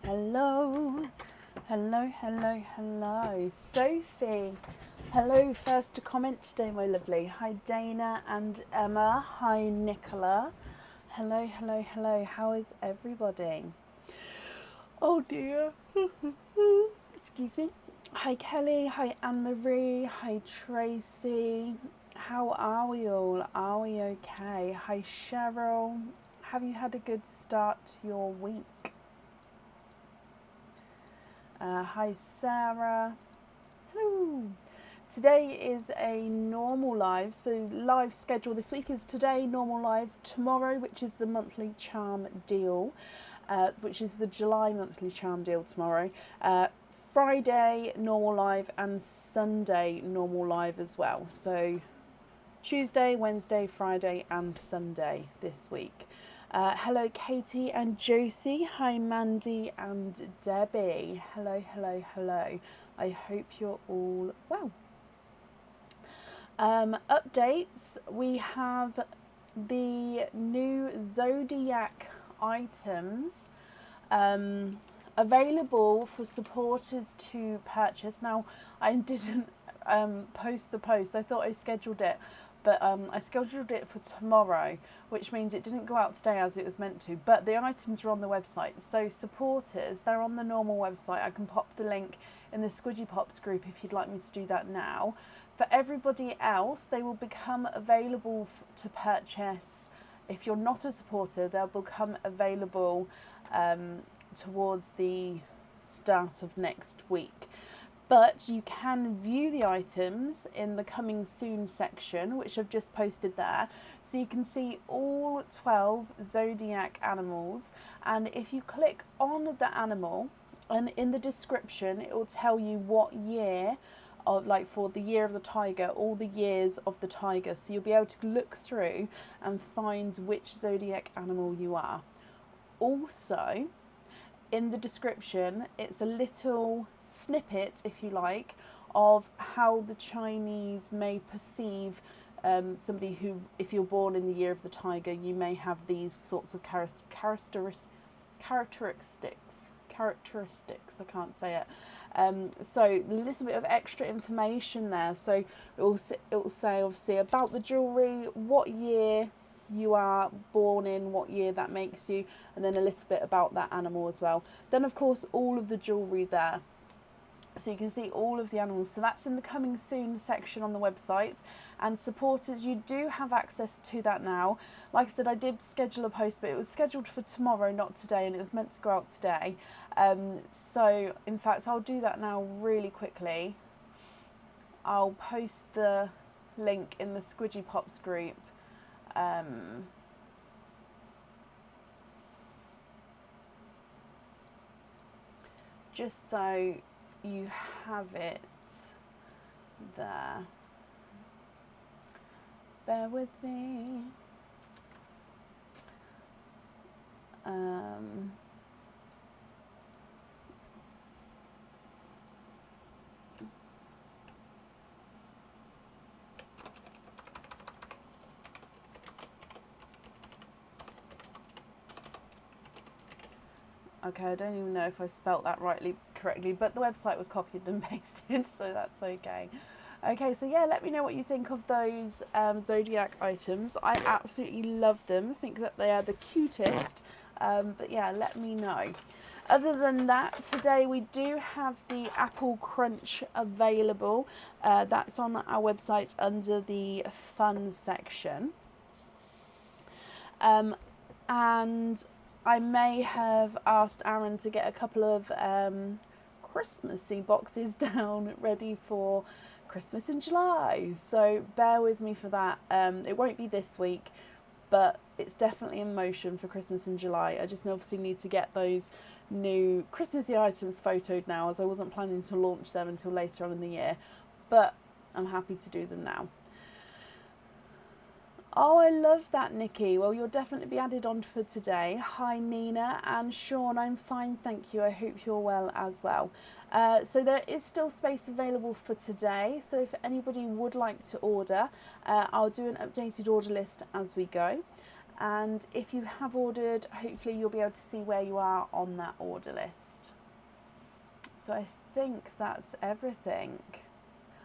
Hello, hello. Sophie, hello, first to comment today, my lovely. Hi, Dana and Emma. Hi, Nicola. Hello. How is everybody? Oh dear. Excuse me. Hi, Kelly. Hi, Anne-Marie. Hi, Tracy. How are we all? Are we okay? Hi, Cheryl. Have you had a good start to your week? Hi, Sarah. Hello. Today is a normal live, so live schedule this week is today, normal live, tomorrow, which is the monthly charm deal, which is the July monthly charm deal tomorrow, Friday, normal live, and Sunday, normal live as well. So Tuesday, Wednesday, Friday, and Sunday this week. Hello, Katie and Josie. Hi, Mandy and Debbie. Hello. I hope you're all well. Updates. We have the new Zodiac items available for supporters to purchase. Now, I didn't post the post. I thought I scheduled it, but I scheduled it for tomorrow, which means it didn't go out today as it was meant to, but the items are on the website. So supporters, they're on the normal website. I can pop the link in the Squidgy Pops group if you'd like me to do that now. For everybody else, they will become available to purchase. If you're not a supporter, they'll become available towards the start of next week. But you can view the items in the coming soon section, which I've just posted there. So you can see all 12 Zodiac animals. And if you click on the animal, and in the description, it will tell you what year, like for the year of the tiger, all the years of the tiger. So you'll be able to look through and find which Zodiac animal you are. Also, in the description, it's a little snippet, if you like, of how the Chinese may perceive somebody who, if you're born in the year of the tiger, you may have these sorts of characteristics. I can't say it. So a little bit of extra information there. So it will say obviously about the jewellery, what year you are born in, what year that makes you, and then a little bit about that animal as well. Then of course all of the jewellery there. So you can see all of the animals. So that's in the coming soon section on the website. And supporters, you do have access to that now. Like I said, I did schedule a post, but it was scheduled for tomorrow, not today, and it was meant to go out today. So in fact, I'll do that now really quickly. I'll post the link in the Squidgy Pops group. Just so you have it there. Bear with me. Okay, I don't even know if I spelt that correctly, but the website was copied and pasted, so that's okay. Okay, so yeah, let me know what you think of those Zodiac items. I absolutely love them. I think that they are the cutest. But yeah, let me know. Other than that, today we do have the Apple Crunch available. That's on our website under the fun section. And I may have asked Aaron to get a couple of Christmassy boxes down ready for Christmas in July. So bear with me for that. It won't be this week, but it's definitely in motion for Christmas in July. I just obviously need to get those new Christmassy items photoed now, as I wasn't planning to launch them until later on in the year, but I'm happy to do them now. Oh, I love that, Nikki. Well, you'll definitely be added on for today. Hi, Nina and Sean. I'm fine, thank you. I hope you're well as well. So there is still space available for today. So if anybody would like to order, I'll do an updated order list as we go. And if you have ordered, hopefully you'll be able to see where you are on that order list. so I think that's everything.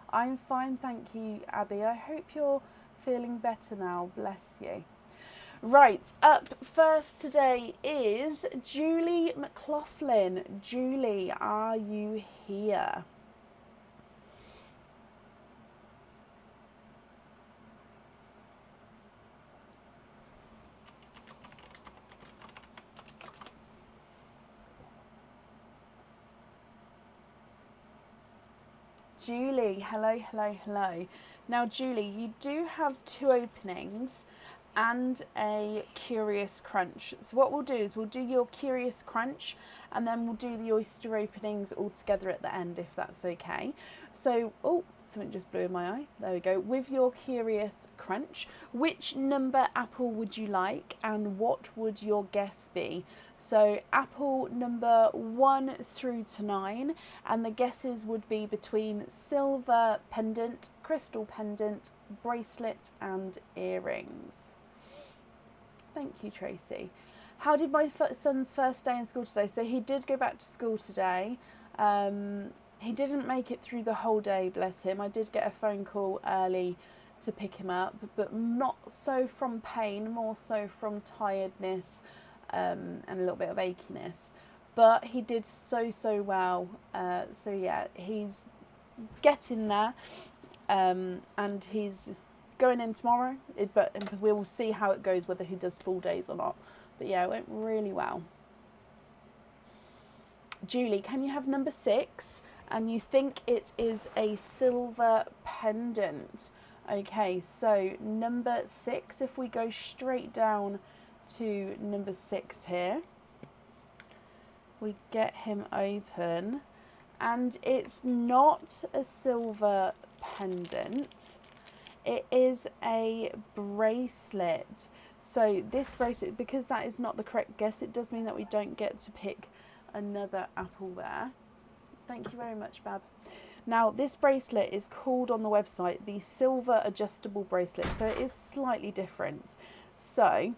I'm fine, thank you, Abby. I hope you're feeling better now. Bless you. Right, up first today is Julie McLaughlin. Julie, are you here? Julie, hello, hello, hello. Now, Julie, you do have 2 openings and a Curious Crunch. So what we'll do is we'll do your Curious Crunch and then we'll do the oyster openings all together at the end, if that's okay. So, oh, something just blew in my eye. There we go. With your Curious Crunch, which number apple would you like and what would your guess be? So apple number 1 through to 9, and the guesses would be between silver pendant, crystal pendant, bracelet and earrings. Thank you, Tracy. How did my son's first day in school today? So he did go back to school today. He didn't make it through the whole day, bless him. I did get a phone call early to pick him up, but not so from pain, more so from tiredness, and a little bit of achiness, but he did so well. So yeah, he's getting there, and he's going in tomorrow, but we will see how it goes, whether he does full days or not. But yeah, it went really well. Julie, can you have number 6? And you think it is a silver pendant. Okay, so number 6, if we go straight down to number 6 here, we get him open, and it's not a silver pendant, it is a bracelet. So this bracelet, because that is not the correct guess, it does mean that we don't get to pick another apple there. Thank you very much, Bab. Now, this bracelet is called on the website the silver adjustable bracelet, so it is slightly different. So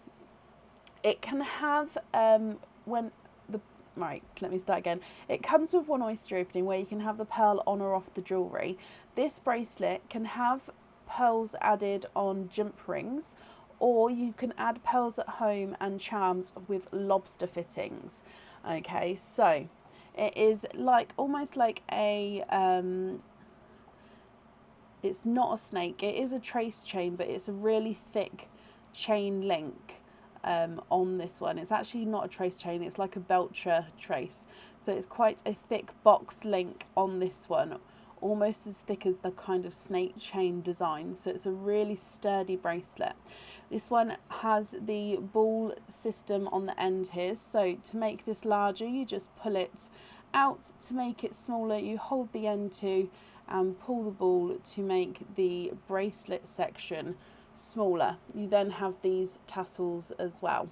it can have, right, let me start again. It comes with 1 oyster opening where you can have the pearl on or off the jewellery. This bracelet can have pearls added on jump rings, or you can add pearls at home and charms with lobster fittings. Okay, so it is like almost like a, it's not a snake, it is a trace chain, but it's a really thick chain link on this one. It's actually not a trace chain, it's like a Belcher trace. So it's quite a thick box link on this one, almost as thick as the kind of snake chain design. So it's a really sturdy bracelet. This one has the ball system on the end here. So to make this larger, you just pull it out. To make it smaller, you hold the end to and pull the ball to make the bracelet section smaller. You then have these tassels as well.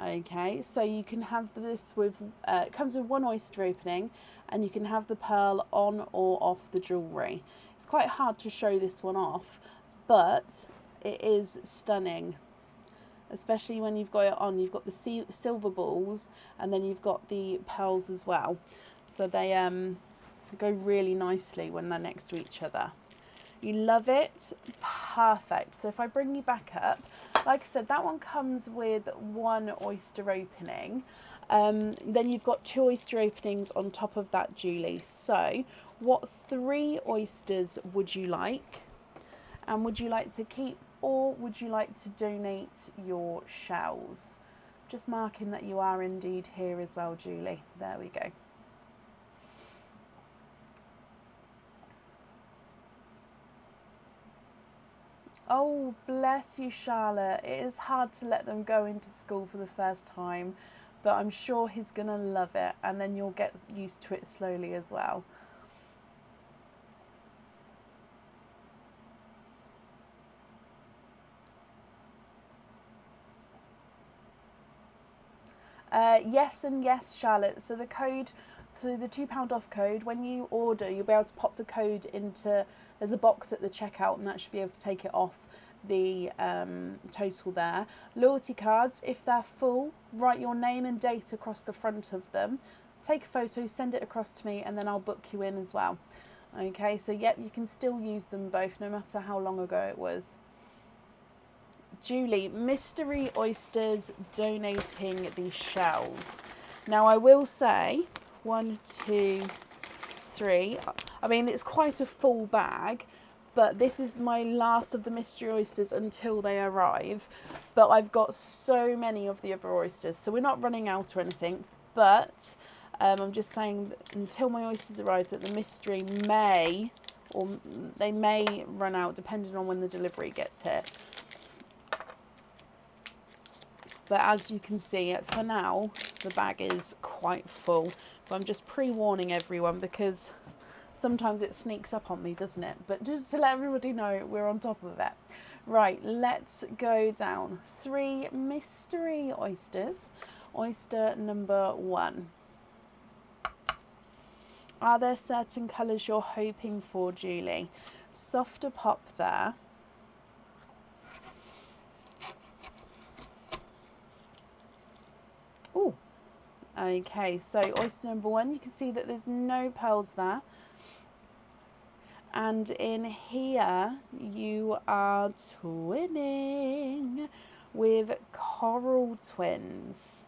Okay, so you can have this with, it comes with 1 oyster opening, and you can have the pearl on or off the jewellery. It's quite hard to show this one off, but it is stunning, especially when you've got it on. You've got the silver balls, and then you've got the pearls as well. So they go really nicely when they're next to each other. You love it? Perfect. So if I bring you back up, like I said, that one comes with 1 oyster opening. Then you've got 2 oyster openings on top of that, Julie. So what 3 oysters would you like? And would you like to keep, or would you like to donate your shells? Just marking that you are indeed here as well, Julie. There we go. Oh, bless you, Charlotte. It is hard to let them go into school for the first time, but I'm sure he's going to love it, and then you'll get used to it slowly as well. Yes and yes, Charlotte. So the code, so the £2 off code, when you order, you'll be able to pop the code into, there's a box at the checkout, and that should be able to take it off the total there. Loyalty cards, if they're full, write your name and date across the front of them. take a photo, send it across to me, and then I'll book you in as well. Okay, so yep, you can still use them both no matter how long ago it was. Julie, mystery oysters donating the shells. Now I will say 1, 2, 3. I mean, it's quite a full bag, but this is my last of the mystery oysters until they arrive. But I've got so many of the other oysters, so we're not running out or anything. But I'm just saying that until my oysters arrive, that the mystery may, or they may run out depending on when the delivery gets here. But as you can see, for now, the bag is quite full. But I'm just pre-warning everyone because sometimes it sneaks up on me, doesn't it? But just to let everybody know, we're on top of it. Right, let's go down. 3 mystery oysters. Oyster number 1. Are there certain colours you're hoping for, Julie? Softer pop there. Oh, okay, so oyster number 1, you can see that there's no pearls there. And in here, you are twinning with coral twins.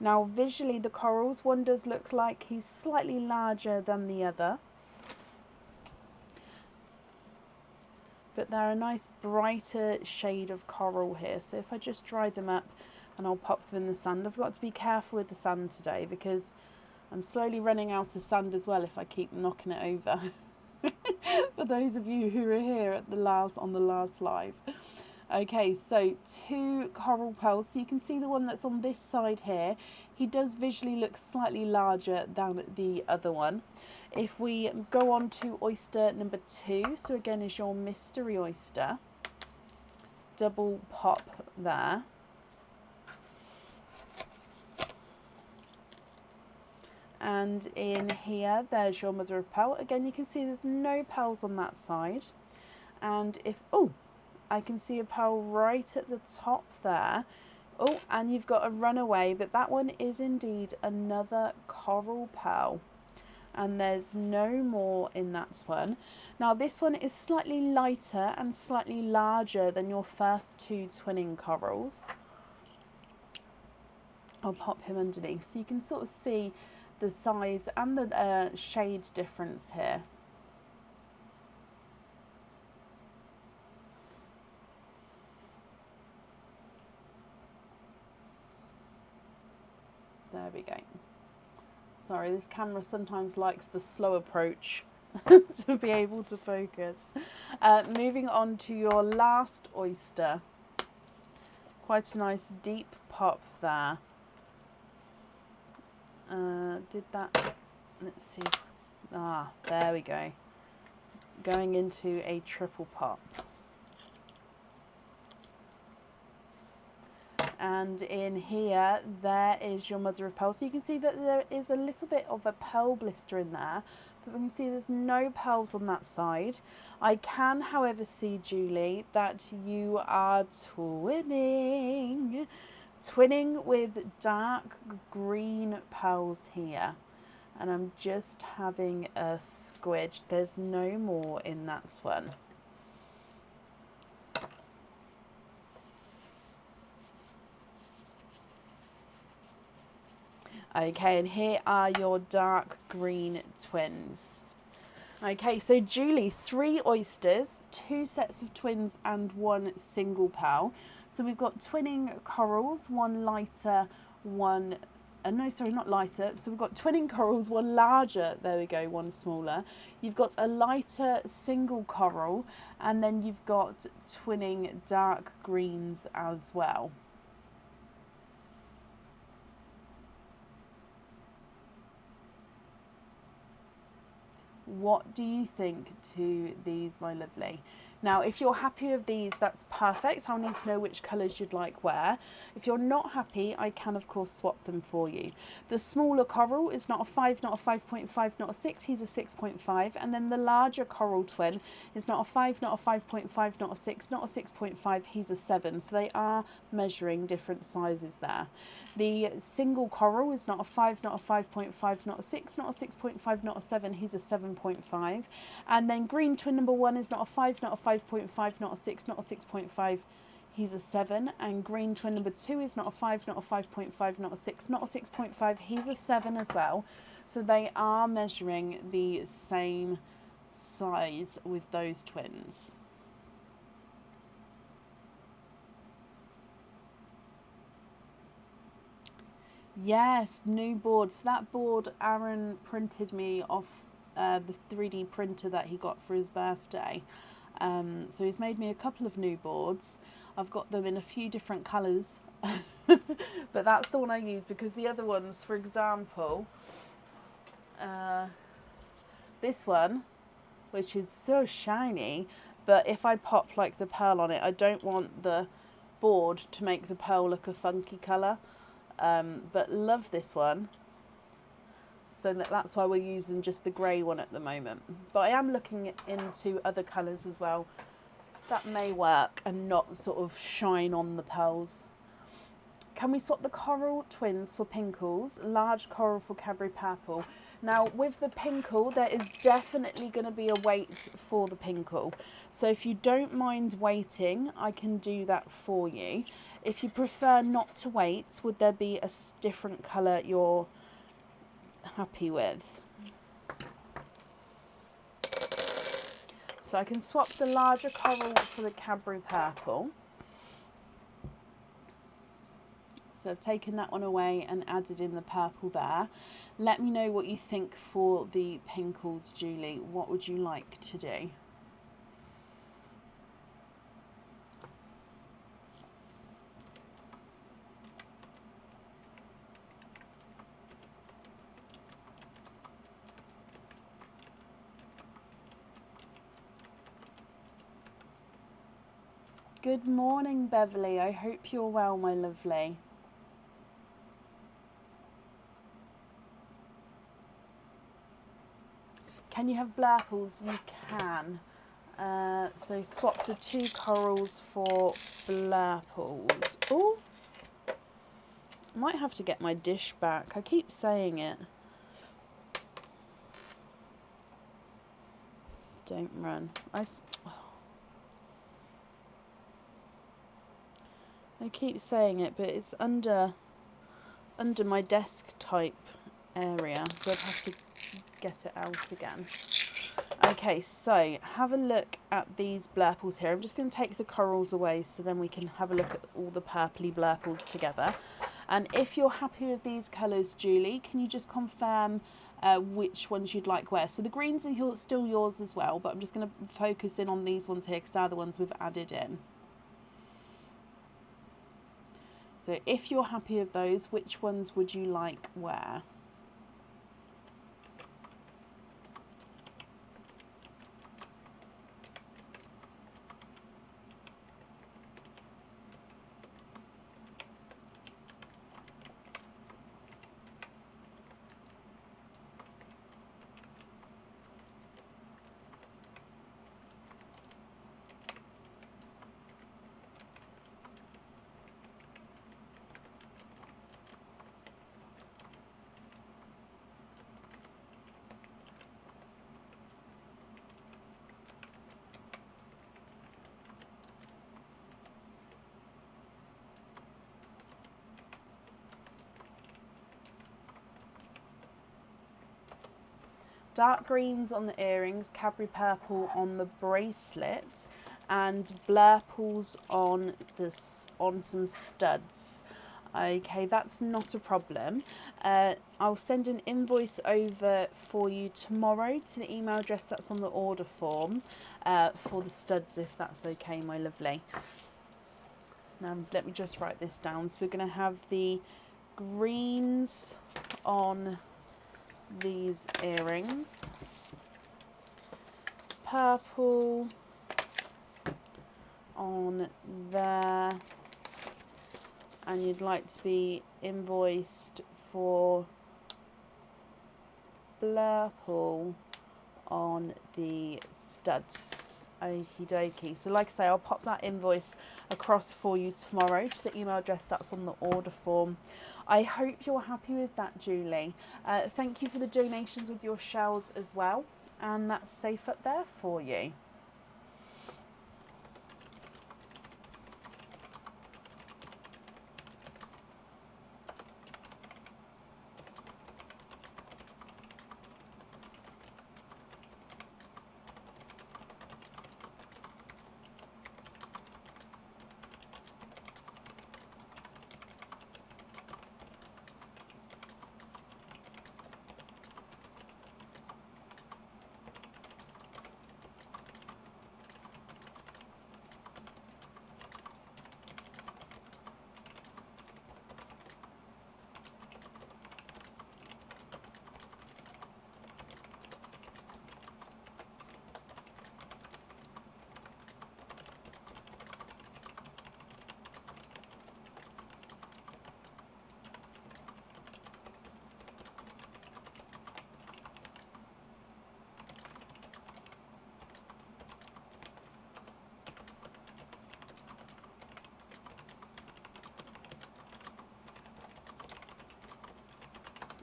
Now, visually, the corals, one does look like he's slightly larger than the other. But they're a nice brighter shade of coral here. So if I just dry them up and I'll pop them in the sand. I've got to be careful with the sand today because I'm slowly running out of sand as well if I keep knocking it over. For those of you who are here at on the last live. Okay, so 2 coral pearls. So you can see the one that's on this side here. He does visually look slightly larger than the other one. If we go on to oyster number 2, so again is your mystery oyster. Double pop there. And in here, there's your mother of pearl. Again, you can see there's no pearls on that side. And if, oh, I can see a pearl right at the top there. Oh, and you've got a runaway, but that one is indeed another coral pearl. And there's no more in that one. Now, this one is slightly lighter and slightly larger than your first 2 twinning corals. I'll pop him underneath so you can sort of see the size and the shade difference here. There we go. Sorry, this camera sometimes likes the slow approach to be able to focus. Moving on to your last oyster. Quite a nice deep pop there. Did that, let's see, there we go, going into a triple pop. And in here, there is your mother of pearl. So you can see that there is a little bit of a pearl blister in there, but we can see there's no pearls on that side. I can, however, see, Julie, that you are twinning with dark green pearls here. And I'm just having a squidge. There's no more in that one. Okay, and here are your dark green twins. Okay, so Julie, 3 oysters, 2 sets of twins and 1 single pearl. So we've got twinning corals, 1 lighter, 1, no, sorry, not lighter. So we've got twinning corals, 1 larger, there we go, 1 smaller. You've got a lighter single coral, and then you've got twinning dark greens as well. What do you think to these, my lovely? Now, if you're happy with these, that's perfect. I'll need to know which colours you'd like where. If you're not happy, I can, of course, swap them for you. The smaller coral is not a 5, not a 5.5, not a 6. He's a 6.5. And then the larger coral twin is not a 5, not a 5.5, not a 6, not a 6.5. He's a 7. So they are measuring different sizes there. The single coral is not a 5, not a 5.5, not a 6, not a 6.5, not a 7. He's a 7.5. And then green twin number 1 is not a 5, not a 5.5, not a 6, not a 6.5. He's a 7. And green twin number 2 is not a 5, not a 5.5, not a 6, not a 6.5. He's a 7 as well. So they are measuring the same size with those twins. Yes, new board. So that board Aaron printed me off the 3D printer that he got for his birthday. So he's made me a couple of new boards. I've got them in a few different colours. But that's the one I use because the other ones, for example, this one, which is so shiny, but if I pop like the pearl on it, I don't want the board to make the pearl look a funky colour. But love this one. So that's why we're using just the grey one at the moment. But I am looking into other colours as well. That may work and not sort of shine on the pearls. Can we swap the coral twins for pinkles? Large coral for Cadbury purple. Now with the pinkle, there is definitely going to be a wait for the pinkle. So if you don't mind waiting, I can do that for you. If you prefer not to wait, would there be a different colour you're happy with? So I can swap the larger coral for the Cadbury purple. So I've taken that one away and added in the purple there. Let me know what you think for the pinkles, Julie. What would you like to do? Good morning, Beverly. I hope you're well, my lovely. Can you have blurples? You can. So swap the 2 corals for blurples. Oh, might have to get my dish back. I keep saying it. Don't run. I keep saying it, but it's under my desk type area, so I'd have to get it out again. Okay, so have a look at these blurples here. I'm just going to take the corals away so then we can have a look at all the purpley blurples together. And if you're happy with these colours, Julie, can you just confirm which ones you'd like where? So the greens are still yours as well, but I'm just going to focus in on these ones here because they're the ones we've added in. So if you're happy with those, which ones would you like where? Dark greens on the earrings, Cadbury purple on the bracelet, and blurples on some studs. Okay, that's not a problem. I'll send an invoice over for you tomorrow to the email address that's on the order form for the studs, if that's okay, my lovely. Now let me just write this down. So we're going to have the greens on these earrings, purple on there and you'd like to be invoiced for blurple on the studs. Okie dokie. So like I say, I'll pop that invoice across for you tomorrow to the email address that's on the order form. I hope you're happy with that, Julie. Thank you for the donations with your shells as well, and that's safe up there for you.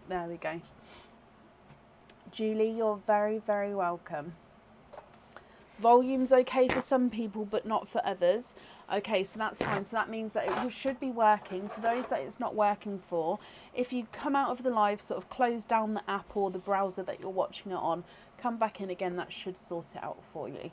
There we go. Julie, you're very, very welcome. Volume's okay for some people, but not for others. Okay, so that's fine. So that means that it should be working. For those that it's not working for, if you come out of the live, sort of close down the app or the browser that you're watching it on, come back in again, that should sort it out for you.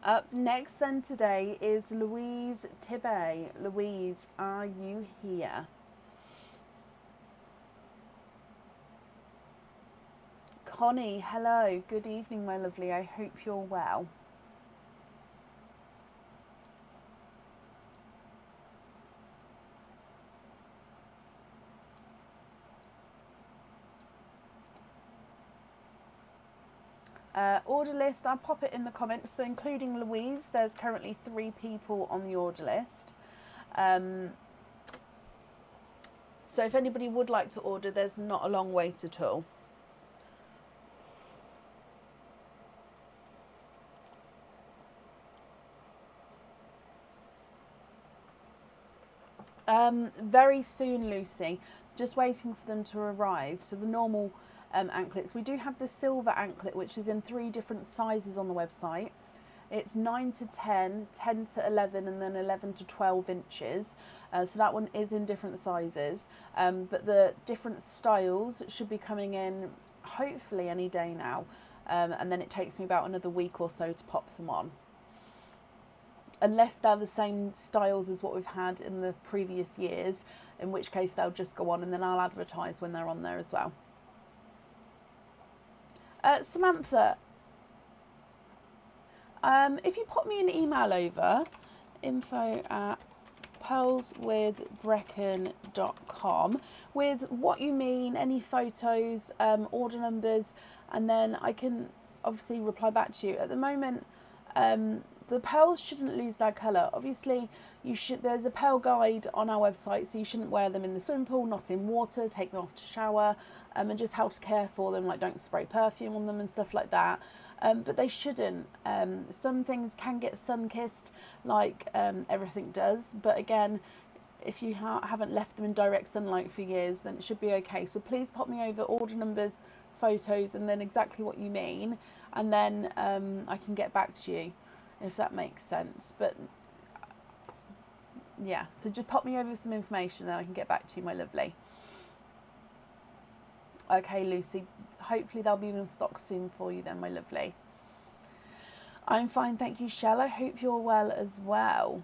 Up next then today is Louise Tibet. Louise, are you here? Connie, hello. Good evening, my lovely. I hope you're well. Order list, I'll pop it in the comments. So including Louise, there's currently 3 people on the order list. So if anybody would like to order, there's not a long wait at all. Very soon, Lucy. Just waiting for them to arrive. So the normal anklets. We do have the silver anklet, which is in 3 different sizes on the website. It's 9 to 10, 10 to 11, and then 11 to 12 inches. So that one is in different sizes. But the different styles should be coming in hopefully any day now. And then it takes me about another week or so to pop them on. Unless they're the same styles as what we've had in the previous years, in which case they'll just go on and then I'll advertise when they're on there as well. Samantha, if you pop me an email over, info@pearlswithbrecken.com with what you mean, any photos, order numbers, and then I can obviously reply back to you. At the moment, the pearls shouldn't lose their colour. Obviously, there's a pearl guide on our website, so you shouldn't wear them in the swimming pool, not in water, take them off to shower, and just how to care for them, like don't spray perfume on them and stuff like that. But they shouldn't. Some things can get sun-kissed, like everything does, but again, if you haven't left them in direct sunlight for years, then it should be okay. So please pop me over order numbers, photos, and then exactly what you mean, and then I can get back to you, if that makes sense. But yeah, so just pop me over some information and I can get back to you, my lovely. Okay, Lucy, hopefully they'll be in stock soon for you then, my lovely. I'm fine, thank you, Shell. I hope you're well as well.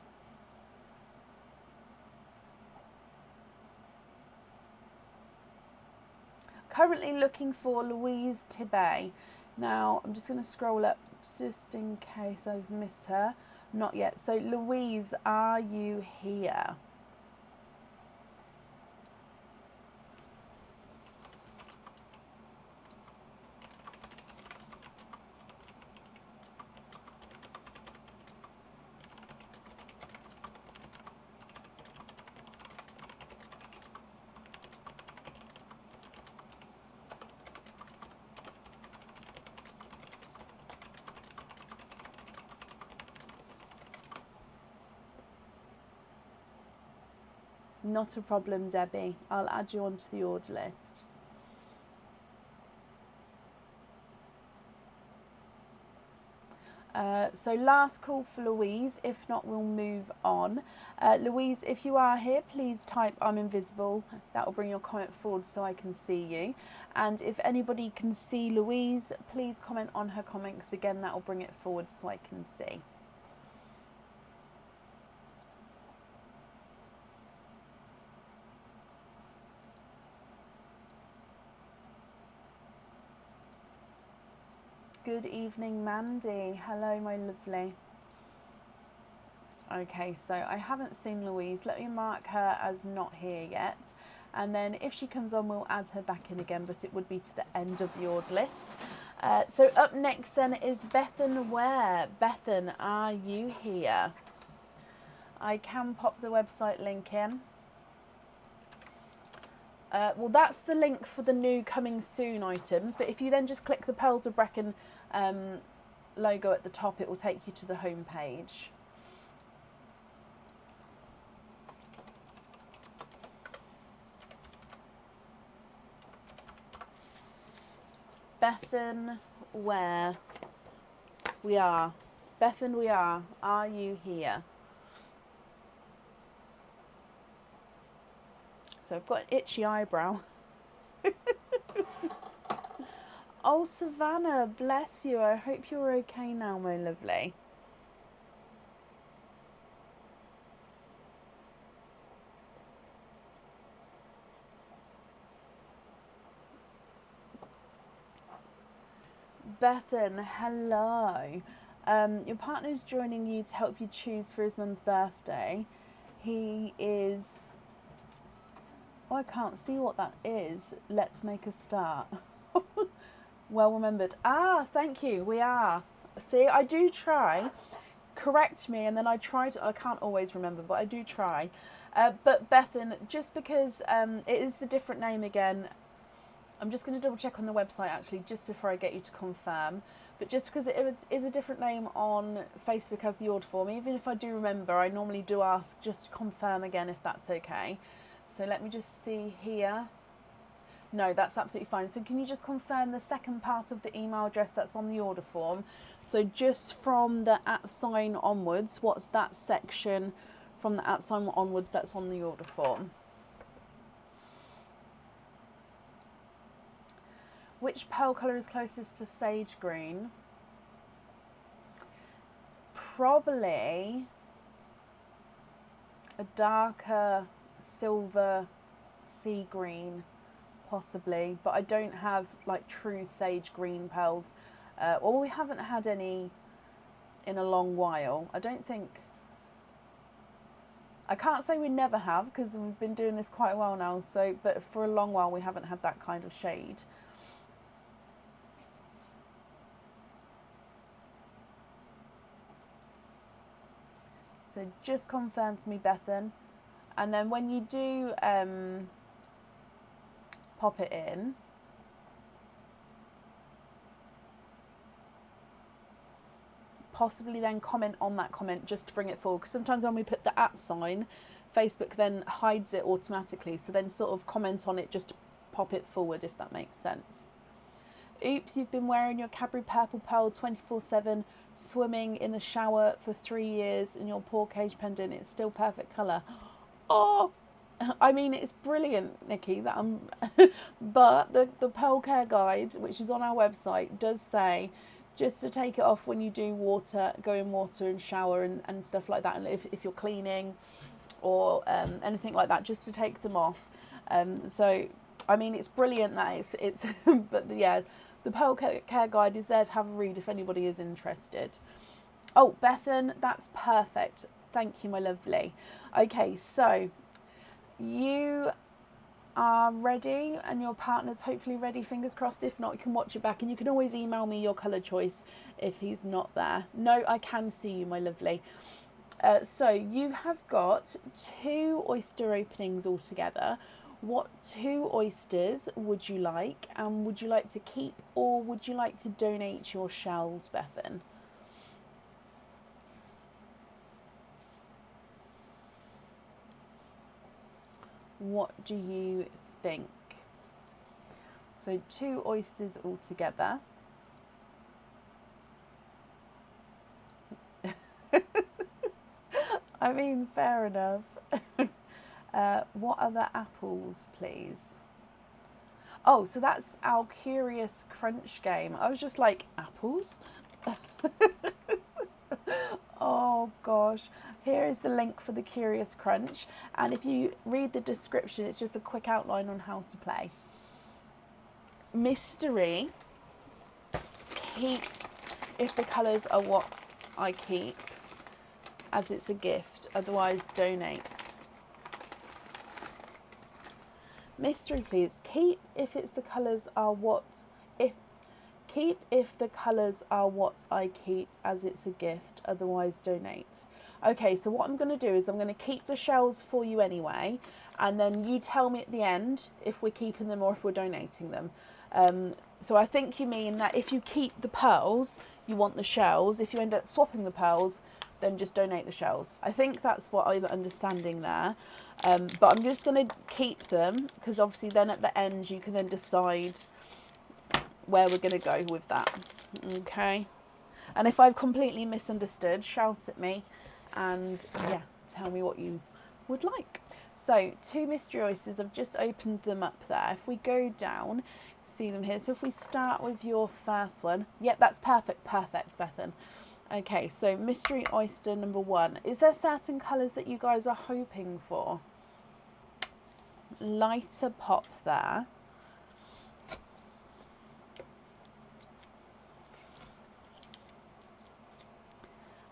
Currently looking for Louise Tibet. Now, I'm just going to scroll up just in case I've missed her. Not yet. So, Louise, are you here? Not a problem, Debbie. I'll add you onto the order list. So last call for Louise, if not we'll move on. Louise, if you are here, please type I'm invisible. That will bring your comment forward so I can see you. And if anybody can see Louise, please comment on her comment, because again that will bring it forward so I can see. Good evening, Mandy. Hello, my lovely. Okay, so I haven't seen Louise. Let me mark her as not here yet. And then if she comes on, we'll add her back in again, but it would be to the end of the order list. So up next then is Bethan Ware. Bethan, are you here? I can pop the website link in. Well, that's the link for the new coming soon items, but if you then just click the Pearls of Brecon logo at the top, it will take you to the home page. Bethan, where we are. Bethan, we are. Are you here? So I've got an itchy eyebrow. Oh, Savannah, bless you. I hope you're okay now, my lovely. Bethan, hello. Your partner's joining you to help you choose for his mum's birthday. He is... Oh, I can't see what that is. Let's make a start. Well remembered. Ah, thank you. We are. See, I do try. Correct me, and then I try to... I can't always remember, but I do try. But Bethan, just because it is the different name again, I'm just going to double check on the website actually, just before I get you to confirm. But just because it is a different name on Facebook as the order form, even if I do remember, I normally do ask just to confirm again if that's okay. So let me just see here. No, that's absolutely fine. So can you just confirm the second part of the email address that's on the order form? So just from the @ onwards, what's that section from the @ onwards that's on the order form? Which pearl colour is closest to sage green? Probably a darker silver sea green, possibly, but I don't have like true sage green pearls. Well, we haven't had any in a long while. I don't think... I can't say we never have, because we've been doing this quite a while now, so, but for a long while we haven't had that kind of shade. So just confirm for me, Bethan. And then when you do pop it in, possibly then comment on that comment just to bring it forward. Because sometimes when we put the @ Facebook then hides it automatically. So then sort of comment on it just to pop it forward, if that makes sense. Oops, you've been wearing your Cadbury Purple Pearl 24/7, swimming in the shower for 3 years, and your poor cage pendant, it's still perfect colour. Oh, I mean, it's brilliant, Nikki. That but the Pearl Care Guide, which is on our website, does say just to take it off when you do water, go in water and shower and stuff like that. And if you're cleaning or anything like that, just to take them off. So, I mean, it's brilliant that it's but yeah, the Pearl Care Guide is there to have a read if anybody is interested. Oh, Bethan, that's perfect. Thank you, my lovely. Okay, so you are ready and your partner's hopefully ready, fingers crossed. If not, you can watch it back, and you can always email me your colour choice if he's not there. No, I can see you, my lovely. So you have got 2 oyster openings altogether. What 2 oysters would you like, and would you like to keep or would you like to donate your shells, Bethan? What do you think? So 2 oysters all together. I mean, fair enough. What other apples, please? Oh, so that's our Curious Crunch game. I was just like, apples? Oh gosh. Here is the link for the Curious Crunch. And if you read the description, it's just a quick outline on how to play. Mystery. Keep if the colours are what I keep, as it's a gift. Otherwise, donate. Mystery, please. Keep if it's the colours are what if the colours are what I keep, as it's a gift. Otherwise, donate. Okay, so what I'm going to do is I'm going to keep the shells for you anyway, and then you tell me at the end if we're keeping them or if we're donating them. So I think you mean that if you keep the pearls, you want the shells. If you end up swapping the pearls, then just donate the shells. I think that's what I'm understanding there. But I'm just going to keep them, because obviously then at the end you can then decide where we're going to go with that. Okay. And if I've completely misunderstood, shout at me and yeah, tell me what you would like. So 2 mystery oysters, I've just opened them up there. If we go down, see them here. So if we start with your first one, yep, that's perfect, Bethan. Okay, so mystery oyster number 1. Is there certain colours that you guys are hoping for? Lighter pop there.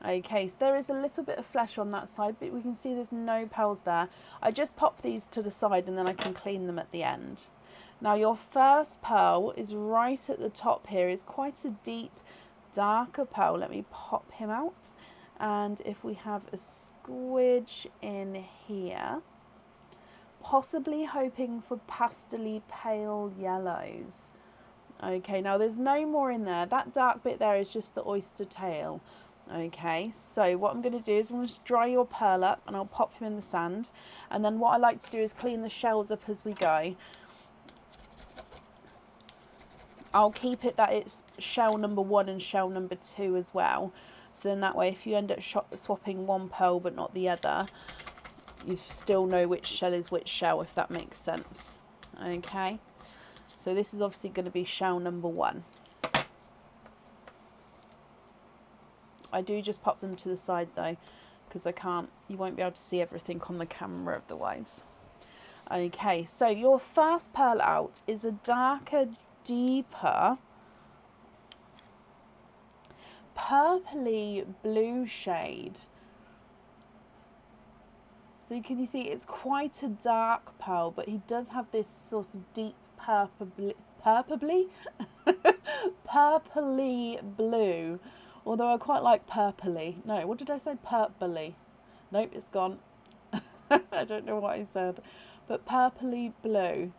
Okay, so there is a little bit of flesh on that side, but we can see there's no pearls there. I just pop these to the side and then I can clean them at the end. Now your first pearl is right at the top here. It's quite a deep, darker pearl. Let me pop him out. And if we have a squidge in here, possibly hoping for pastely pale yellows. Okay, now there's no more in there. That dark bit there is just the oyster tail. Okay, so what I'm going to do is I'm going to dry your pearl up and I'll pop him in the sand. And then what I like to do is clean the shells up as we go. I'll keep it that it's shell number 1 and shell number 2 as well. So then that way if you end up swapping one pearl but not the other, you still know which shell is which shell, if that makes sense. Okay, so this is obviously going to be shell number 1. I do just pop them to the side though, because you won't be able to see everything on the camera otherwise. Okay, so your first pearl out is a darker, deeper, purpley blue shade. So can you see it's quite a dark pearl, but he does have this sort of deep purpley blue. Although I quite like purpley. No, what did I say? Purpley. Nope, it's gone. I don't know what I said. But purpley blue.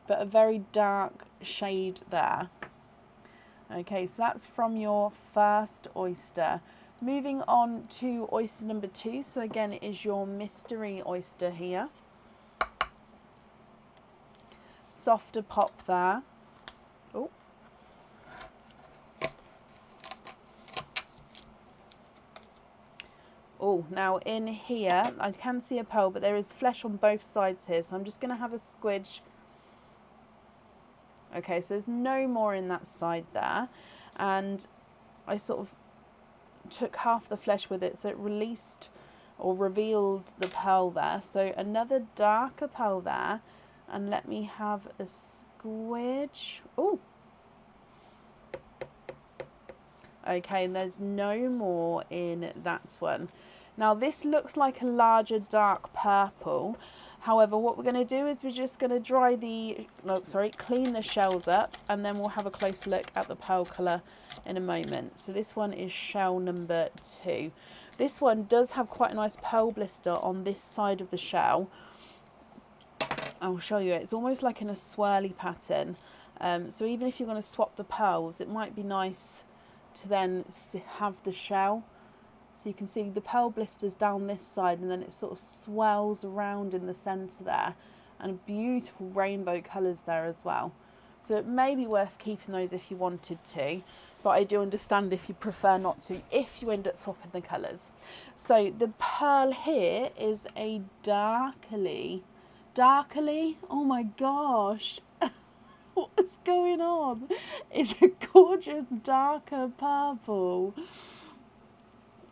But a very dark shade there. Okay, so that's from your first oyster. Moving on to oyster number 2. So again, it is your mystery oyster here. Softer pop there. Oh. Oh, now in here, I can see a pearl, but there is flesh on both sides here. So I'm just going to have a squidge. Okay, so there's no more in that side there. And I sort of took half the flesh with it, so it released or revealed the pearl there. So another darker pearl there. And let me have a squidge. Oh. Okay, and there's no more in that one. Now this looks like a larger dark purple. However, what we're going to do is we're just going to clean the shells up, and then we'll have a closer look at the pearl colour in a moment. So this one is shell number 2. This one does have quite a nice pearl blister on this side of the shell. I'll show you it. It's almost like in a swirly pattern. So even if you're going to swap the pearls, it might be nice to then have the shell So you can see the pearl blisters down this side, and then it sort of swells around in the centre there, and beautiful rainbow colours there as well. So it may be worth keeping those if you wanted to, but I do understand if you prefer not to, if you end up swapping the colours. So the pearl here is a darkly, oh my gosh, what is going on? It's a gorgeous darker purple.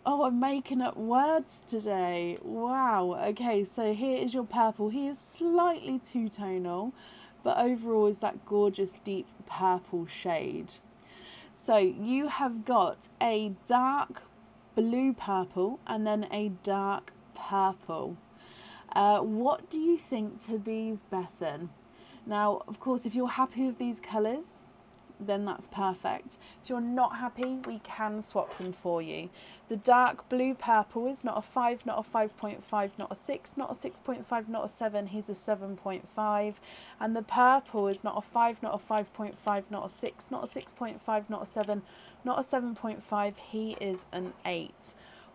Oh, I'm making up words today. Wow. Okay, so here is your purple. He is slightly two-tonal, but overall is that gorgeous deep purple shade. So you have got a dark blue purple and then a dark purple. What do you think to these, Bethan? Now, of course, if you're happy with these colours, then that's perfect. If you're not happy, we can swap them for you. The dark blue purple is not a 5, not a 5.5, not a 6, not a 6.5, not a 7, he's a 7.5. And the purple is not a 5, not a 5.5, not a 6, not a 6.5, not a 7, not a 7.5, he is an 8.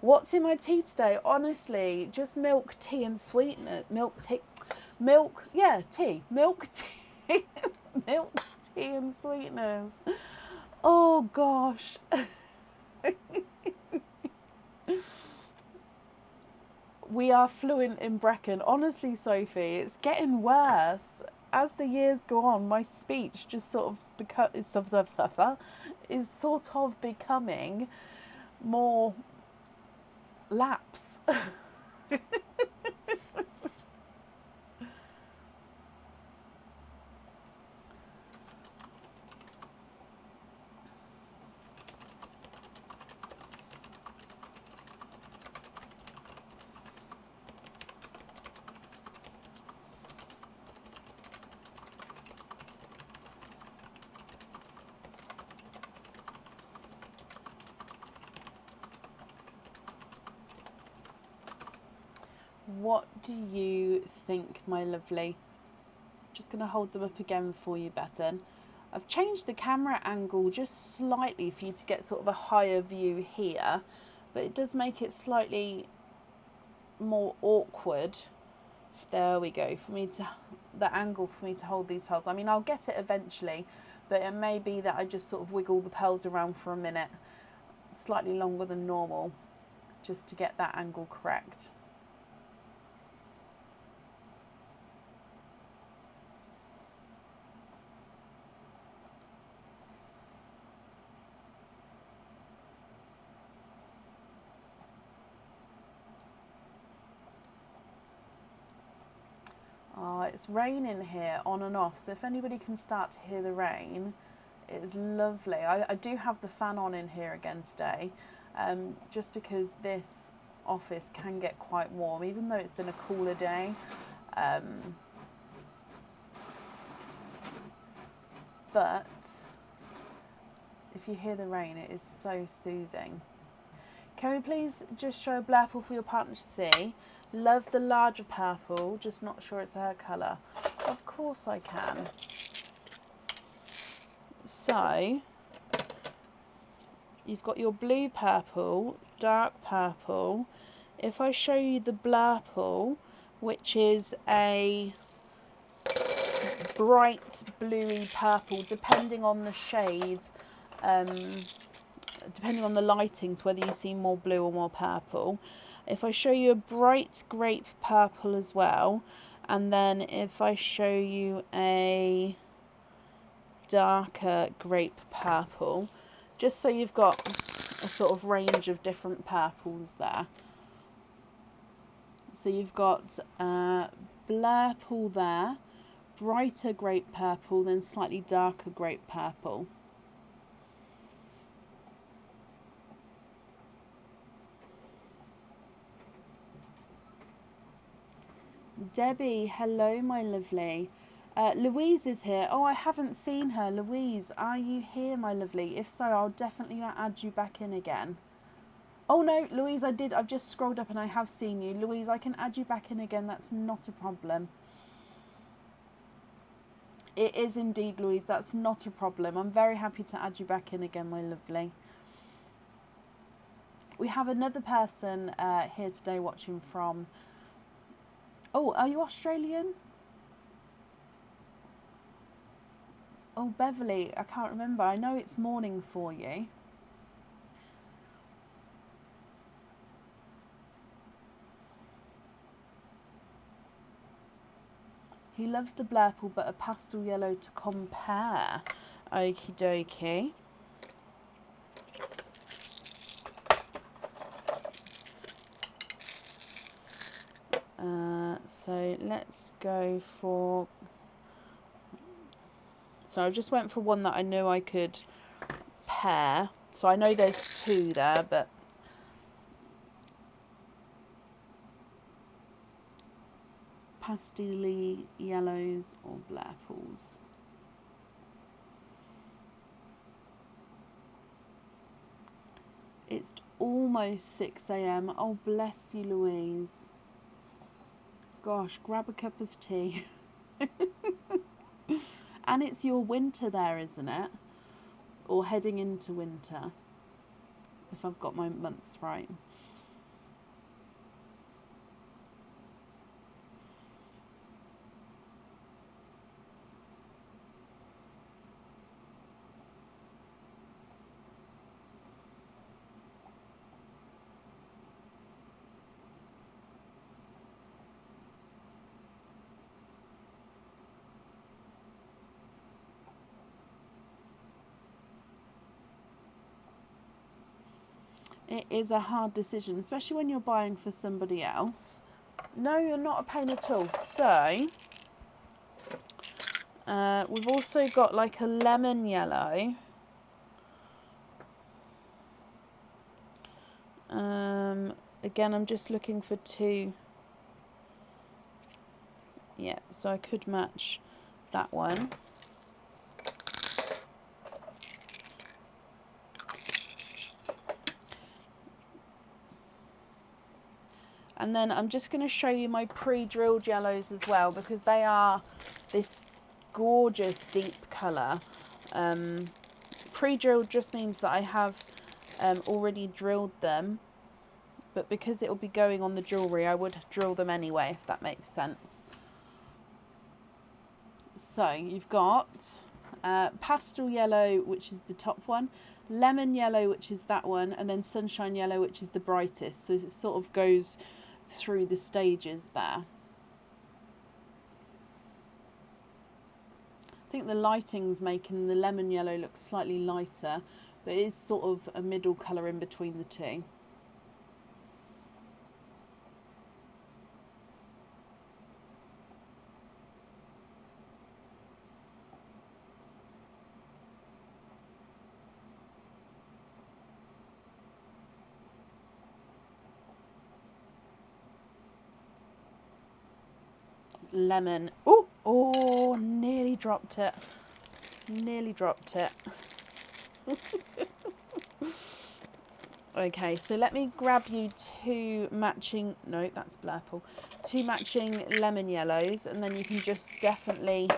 What's in my tea today? Honestly, just milk, tea and sweetener. Milk, tea, milk, tea, milk, tea and sweeteners. Oh gosh. We are fluent in Brecon. Honestly, Sophie, it's getting worse. As the years go on, my speech just is sort of becoming more lapse. What do you think, my lovely? Just going to hold them up again for you, Bethan. I've changed the camera angle just slightly for you to get sort of a higher view here, but it does make it slightly more awkward. There we go, the angle for me to hold these pearls. I mean, I'll get it eventually, but it may be that I just sort of wiggle the pearls around for a minute, slightly longer than normal, just to get that angle correct. It's raining here on and off, so if anybody can start to hear the rain, it's lovely. I do have the fan on in here again today, just because this office can get quite warm, even though it's been a cooler day. But if you hear the rain, it is so soothing. Can we please just show a blurple for your partner to see? Love the larger purple, just not sure it's her colour. Of course I can. So, you've got your blue purple, dark purple. If I show you the blurple, which is a bright bluey purple, depending on the shades, depending on the lightings, whether you see more blue or more purple. If I show you a bright grape purple as well, and then if I show you a darker grape purple, just so you've got a sort of range of different purples there. So you've got blurple there, brighter grape purple, then slightly darker grape purple. Debbie, hello my lovely. Louise is here. Oh, I haven't seen her. Louise, are you here my lovely? If so, I'll definitely add you back in again. Oh no, Louise, I've just scrolled up and I have seen you. Louise, I can add you back in again. That's not a problem. It is indeed, Louise. That's not a problem. I'm very happy to add you back in again, my lovely. We have another person here today watching from... Oh, are you Australian? Oh, Beverly, I can't remember. I know it's morning for you. He loves the Blurple, but a pastel yellow to compare. Okie dokie. So let's go for... So I just went for one that I knew I could pair. So I know there's two there, but... Pastel yellows or Blurples. It's almost 6 a.m. Oh, bless you, Louise. Gosh, grab a cup of tea. And it's your winter there, isn't it? Or heading into winter, if I've got my months right. It is a hard decision, especially when you're buying for somebody else. No, you're not a pain at all. So, we've also got like a lemon yellow. Again, I'm just looking for two. Yeah, so I could match that one. And then I'm just going to show you my pre-drilled yellows as well, because they are this gorgeous deep colour. Pre-drilled just means that I have already drilled them, but because it will be going on the jewellery, I would drill them anyway, if that makes sense. So you've got pastel yellow, which is the top one, lemon yellow, which is that one, and then sunshine yellow, which is the brightest. So it sort of goes through the stages there. I think the lighting's making the lemon yellow look slightly lighter, but it is sort of a middle colour in between the two. Lemon. Oh, nearly dropped it. Nearly dropped it. Okay, so let me grab you two matching, no, that's Blurple, two matching lemon yellows, and then you can just definitely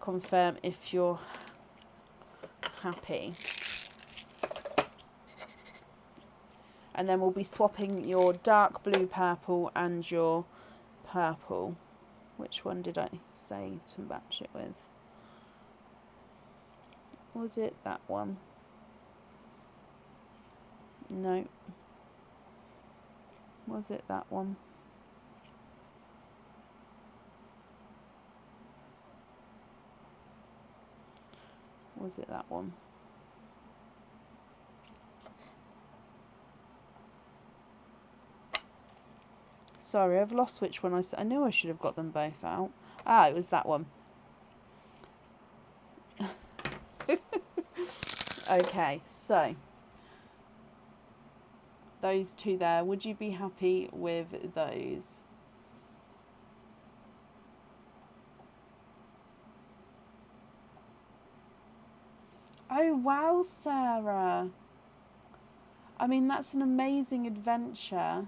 confirm if you're happy. And then we'll be swapping your dark blue purple and your purple. Which one did I say to match it with? Was it that one? No. Was it that one? Was it that one? Sorry, I've lost which one I said. I knew I should have got them both out. Ah, it was that one. Okay, so those two there, would you be happy with those? Oh wow, Sarah. I mean, that's an amazing adventure.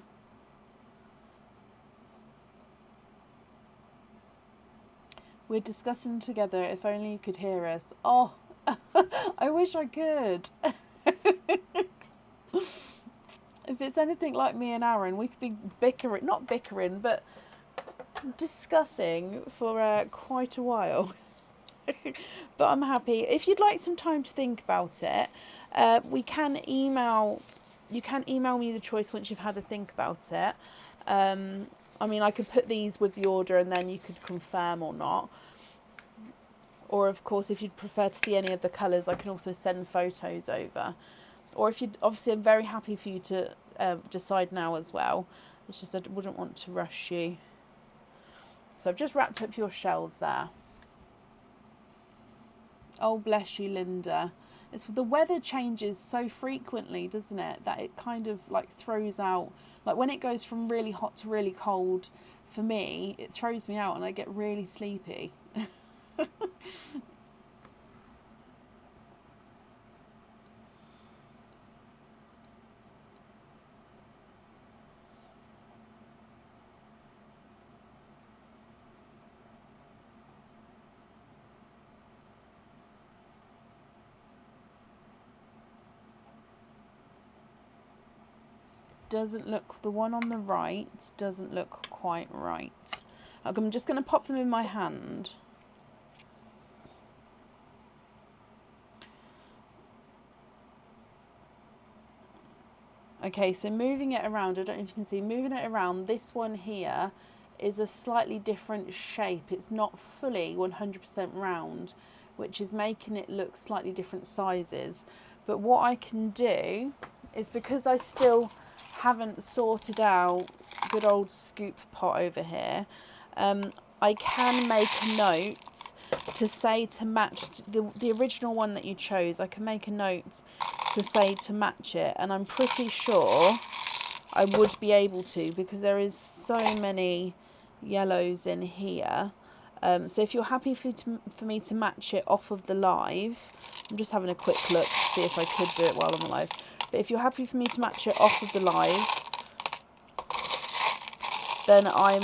We're discussing together. If only you could hear us. Oh, I wish I could. If if it's anything like me and Aaron, we could be bickering, not bickering, but discussing for quite a while. But I'm happy. If you'd like some time to think about it, you can email me the choice once you've had a think about it. I mean, I could put these with the order and then you could confirm or not. Or of course, if you'd prefer to see any of the colours, I can also send photos over. Or if you'd, obviously I'm very happy for you to decide now as well. It's just I wouldn't want to rush you. So I've just wrapped up your shells there. Oh, bless you, Linda. It's the weather changes so frequently, doesn't it? That it kind of like throws out, like when it goes from really hot to really cold, for me, it throws me out and I get really sleepy. Doesn't look, the one on the right doesn't look quite right. I'm just going to pop them in my hand. Okay, so moving it around, I don't know if you can see, moving it around, this one here is a slightly different shape. It's not fully 100% round, which is making it look slightly different sizes. But what I can do is, because I still haven't sorted out good old scoop pot over here, I can make a note to say to match the original one that you chose. I can make a note to say to match it, and I'm pretty sure I would be able to, because there is so many yellows in here. So if you're happy for me to match it off of the live, I'm just having a quick look to see if I could do it while I'm alive. But if you're happy for me to match it off of the live, then I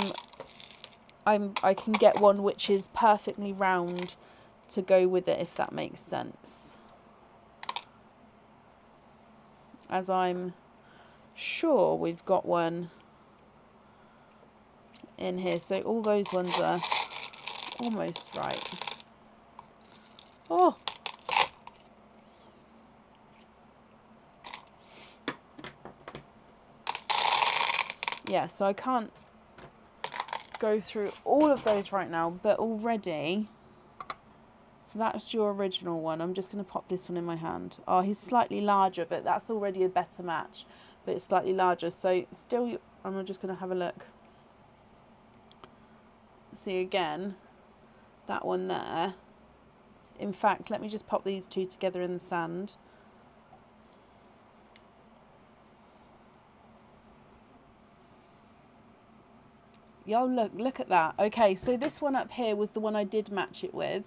can get one which is perfectly round to go with it, if that makes sense. As I'm sure we've got one in here. So all those ones are almost right. Oh! Yeah, so I can't go through all of those right now, but already, so that's your original one. I'm just going to pop this one in my hand. Oh, he's slightly larger, but that's already a better match, but it's slightly larger. So still, I'm just going to have a look. See again, that one there. In fact, let me just pop these two together in the sand. Yo, look at that. Okay, so this one up here was the one I did match it with,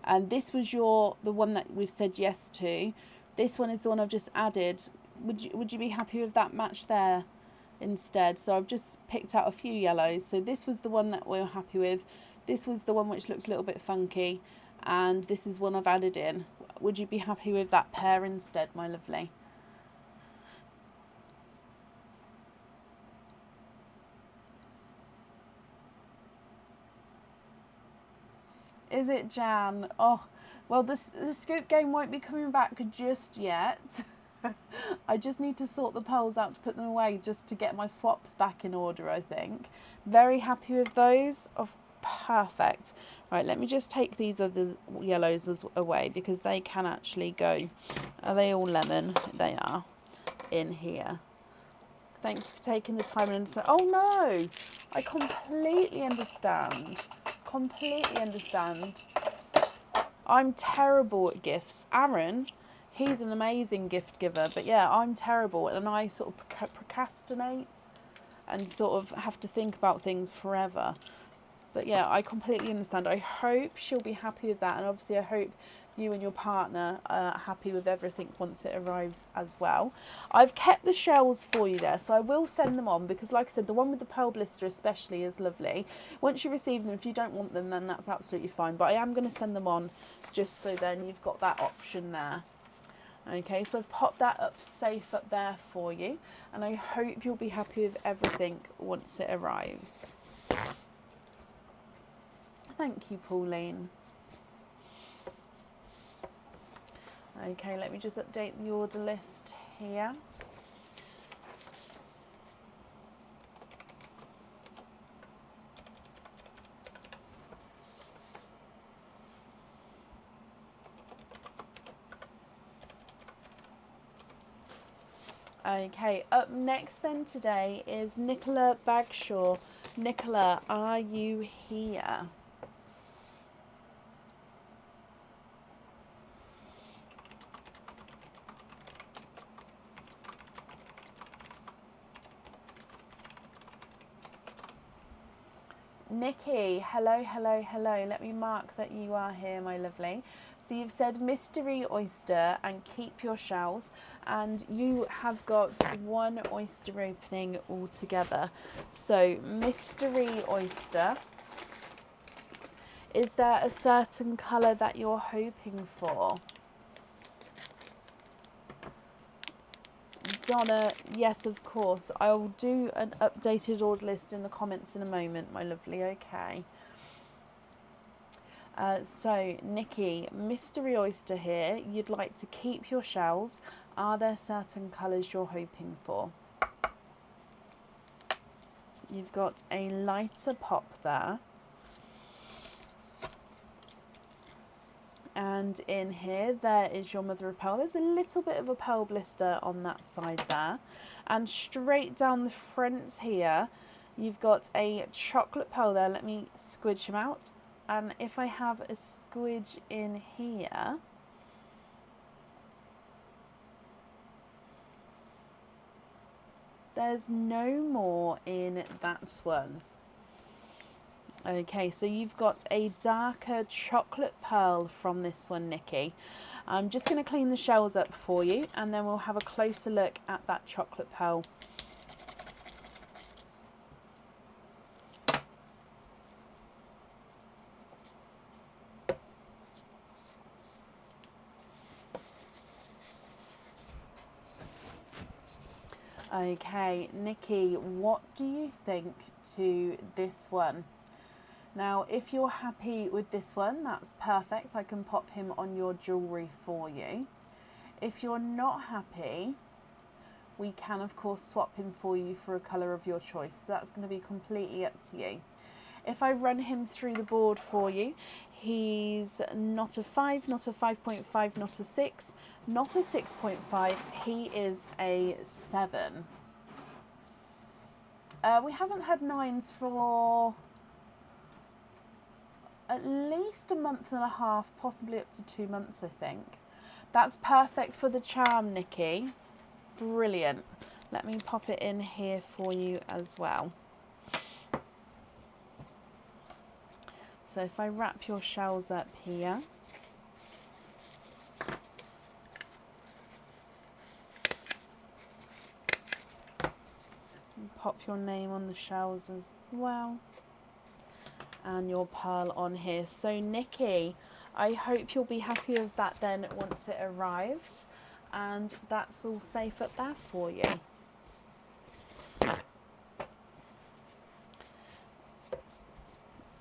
and this was the one that we've said yes to. This one is the one I've just added. Would you be happy with that match there instead? So I've just picked out a few yellows. So this was the one that we were happy with. This was the one which looks a little bit funky, and this is one I've added in. Would you be happy with that pair instead, my lovely? Is it, Jan? Oh, well, the scoop game won't be coming back just yet. I just need to sort the pearls out to put them away, just to get my swaps back in order, I think. Very happy with those. Oh, perfect. Right, let me just take these other yellows away, because they can actually go. Are they all lemon? They are in here. Thanks for taking the time and understand. Oh no, I completely understand. Completely understand. I'm terrible at gifts. Aaron, he's an amazing gift giver, but yeah, I'm terrible, and I sort of procrastinate and sort of have to think about things forever. But yeah, I completely understand. I hope she'll be happy with that, and obviously I hope you and your partner are happy with everything once it arrives as well. I've kept the shells for you there, so I will send them on, because like I said, the one with the pearl blister especially is lovely. Once you receive them, if you don't want them, then that's absolutely fine, but I am going to send them on just so then you've got that option there. Okay, so I've popped that up safe up there for you, and I hope you'll be happy with everything once it arrives. Thank you, Pauline. Okay, let me just update the order list here. Okay, up next then today is Nicola Bagshaw. Nicola, are you here? Nikki, hello, hello, hello. Let me mark that you are here, my lovely. So you've said mystery oyster and keep your shells, and you have got one oyster opening altogether. So mystery oyster. Is there a certain colour that you're hoping for? Donna, yes, of course. I'll do an updated order list in the comments in a moment, my lovely, okay. So, Nikki, mystery oyster here. You'd like to keep your shells. Are there certain colours you're hoping for? You've got a lighter pop there. And in here, there is your mother of pearl. There's a little bit of a pearl blister on that side there. And straight down the front here, you've got a chocolate pearl there. Let me squidge him out. And if I have a squidge in here, there's no more in that one. Okay, so you've got a darker chocolate pearl from this one, Nikki. I'm just going to clean the shells up for you, and then we'll have a closer look at that chocolate pearl. Okay, Nikki, what do you think to this one? Now, if you're happy with this one, that's perfect. I can pop him on your jewellery for you. If you're not happy, we can, of course, swap him for you for a colour of your choice. So that's going to be completely up to you. If I run him through the board for you, he's not a 5, not a 5.5, not a 6, not a 6.5. He is a 7. We haven't had 9s for at least a month and a half, possibly up to 2 months, I think. That's perfect for the charm, Nikki. Brilliant. Let me pop it in here for you as well. So if I wrap your shells up here, and pop your name on the shells as well, and your pearl on here. So Nikki, I hope you'll be happy with that then once it arrives, and that's all safe up there for you.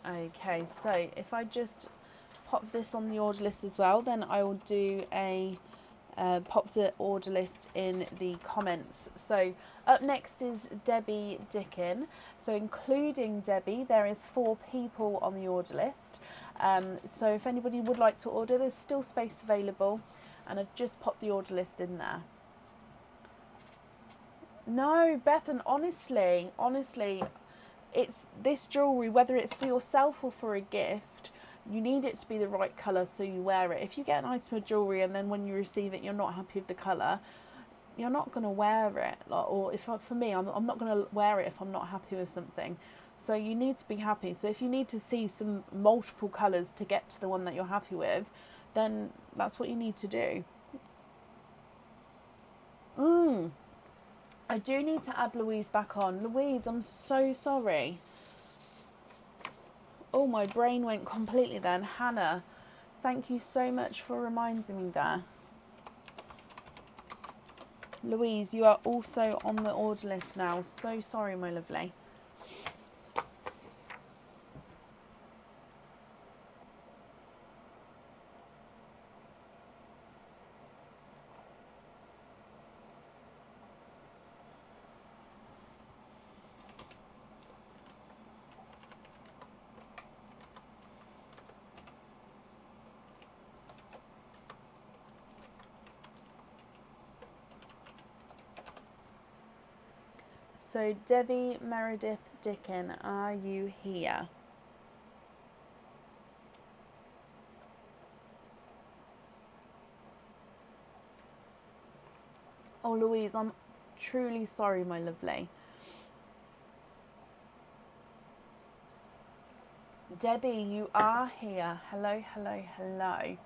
Okay, so if I just pop this on the order list as well, then I will do a pop the order list in the comments. So up next is Debbie Dickin. So including Debbie, there is 4 people on the order list. So if anybody would like to order, there's still space available, and I've just popped the order list in there. No, Bethan, honestly, it's this jewellery, whether it's for yourself or for a gift, you need it to be the right colour so you wear it. If you get an item of jewellery and then when you receive it you're not happy with the colour, you're not going to wear it. Or if for me, I'm not going to wear it if I'm not happy with something. So you need to be happy. So if you need to see some multiple colours to get to the one that you're happy with, then that's what you need to do. I do need to add Louise back on. Louise, I'm so sorry. Oh, my brain went completely then. Hannah, thank you so much for reminding me there. Louise, you are also on the order list now. So sorry, my lovely. So Debbie Meredith Dicken, are you here? Oh, Louise, I'm truly sorry, my lovely. Debbie, you are here. Hello, hello, hello.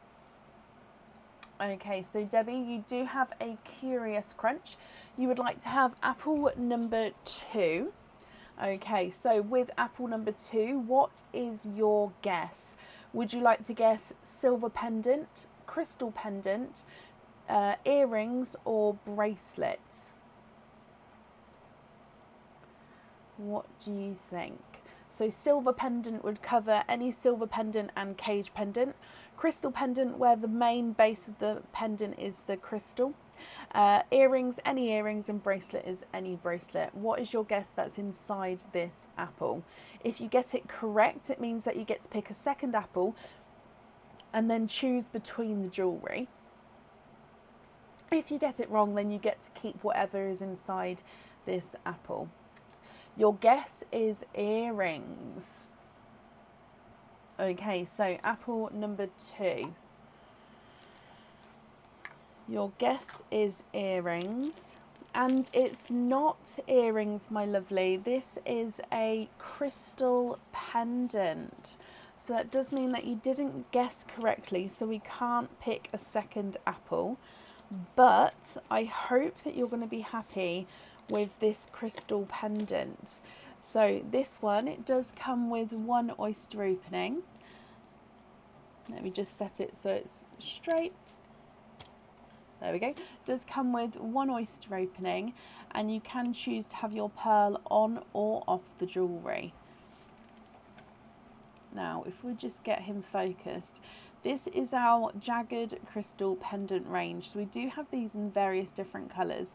Okay, so Debbie, you do have a Curious Crunch. You would like to have apple number 2. Okay, so with apple number 2, what is your guess? Would you like to guess silver pendant, crystal pendant, earrings, or bracelets? What do you think? So silver pendant would cover any silver pendant and cage pendant. Crystal pendant, where the main base of the pendant is the crystal. Earrings, any earrings, and bracelet is any bracelet. What is your guess that's inside this apple? If you get it correct, it means that you get to pick a second apple and then choose between the jewellery. If you get it wrong, then you get to keep whatever is inside this apple. Your guess is earrings. Okay, so apple number 2. Your guess is earrings. And it's not earrings, my lovely. This is a crystal pendant. So that does mean that you didn't guess correctly, so we can't pick a second apple. But I hope that you're going to be happy with this crystal pendant. So this one, it does come with one oyster opening. Let me just set it so it's straight. There we go. It does come with one oyster opening, and you can choose to have your pearl on or off the jewellery. Now, if we just get him focused, this is our jagged crystal pendant range. So we do have these in various different colours.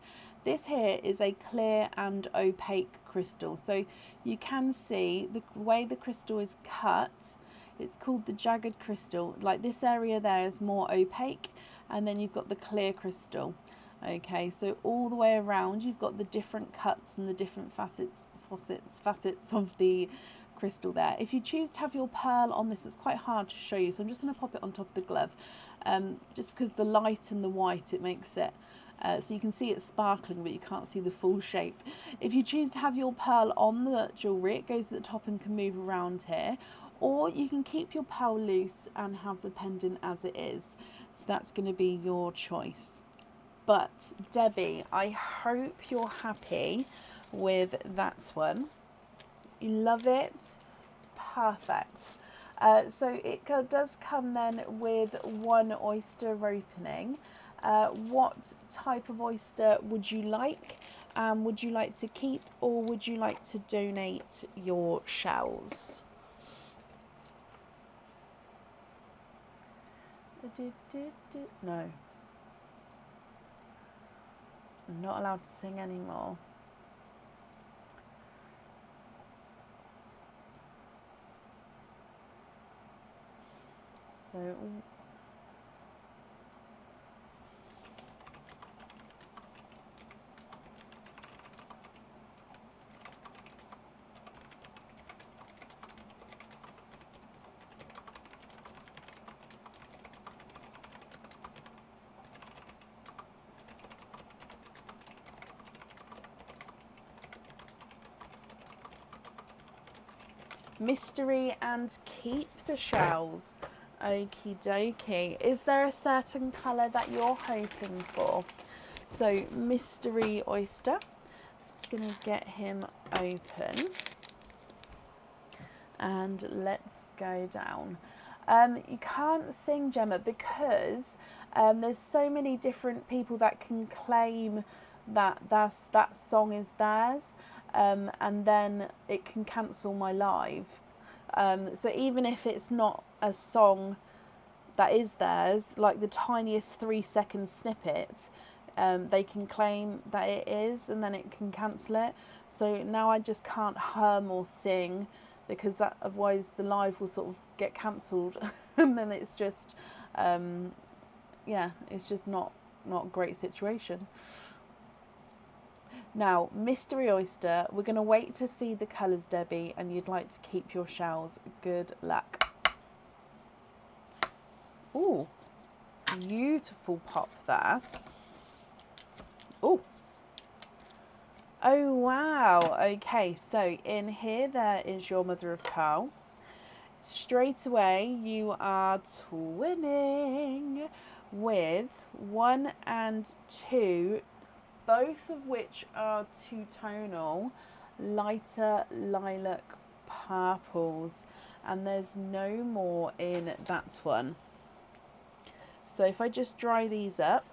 This here is a clear and opaque crystal. So you can see the way the crystal is cut. It's called the jagged crystal. Like this area there is more opaque, and then you've got the clear crystal. Okay, so all the way around you've got the different cuts and the different facets of the crystal there. If you choose to have your pearl on this, it's quite hard to show you, so I'm just going to pop it on top of the glove, just because the light and the white, it makes it so you can see it sparkling, but you can't see the full shape. If you choose to have your pearl on the jewellery, it goes at the top and can move around here, or you can keep your pearl loose and have the pendant as it is. So that's going to be your choice. But Debbie, I hope you're happy with that one. You love it? Perfect. So it does come then with one oyster opening. What type of oyster would you like? Would you like to keep, or would you like to donate your shells? No. I'm not allowed to sing anymore. So mystery and keep the shells. Okie dokie. Is there a certain colour that you're hoping for? So mystery oyster. Just going to get him open. And let's go down. You can't sing, Gemma, because there's so many different people that can claim that song is theirs, and then it can cancel my live. So even if it's not a song that is theirs, like the tiniest 3 second snippet, they can claim that it is, and then it can cancel it. So now I just can't hum or sing, because that otherwise the live will sort of get cancelled, and then it's just, it's just not a great situation. Now, Mystery Oyster, we're going to wait to see the colours, Debbie, and you'd like to keep your shells. Good luck. Ooh, beautiful pop there. Ooh. Oh, wow. Okay, so in here, there is your mother of pearl. Straight away, you are twinning with 1 and 2, both of which are two-tonal, lighter lilac purples, and there's no more in that one. So if I just dry these up,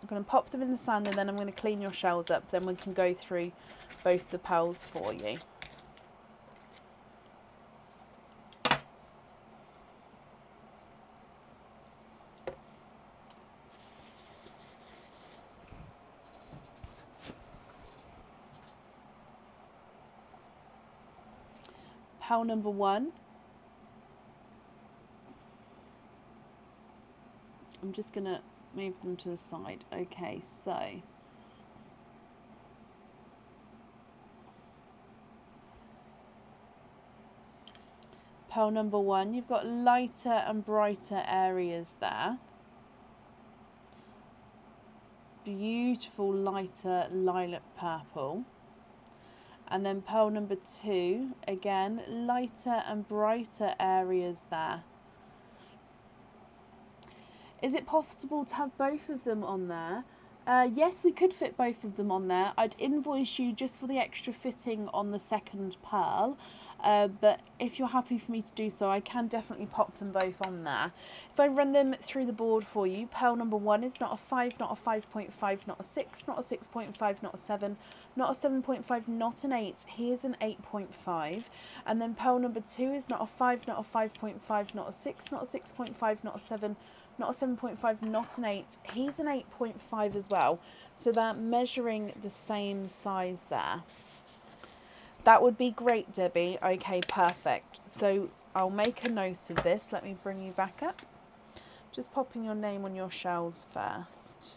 I'm going to pop them in the sand, and then I'm going to clean your shells up, then we can go through both the pearls for you. Pearl number 1. I'm just going to move them to the side. Okay, so pearl number 1, you've got lighter and brighter areas there. Beautiful lighter lilac purple. And then pearl number 2, again, lighter and brighter areas there. Is it possible to have both of them on there? Yes, we could fit both of them on there. I'd invoice you just for the extra fitting on the second pearl. But if you're happy for me to do so, I can definitely pop them both on there. If I run them through the board for you, pearl number 1 is not a 5, not a 5.5, not a 6, not a 6.5, not a 7, not a 7.5, not an 8. Here's an 8.5. And then pearl number 2 is not a 5, not a 5.5, not a 6, not a 6.5, not a 7, not a 7.5, not an 8. He's an 8.5 as well. So they're measuring the same size there. That would be great, Debbie. Okay, perfect. So I'll make a note of this. Let me bring you back up. Just popping your name on your shells first.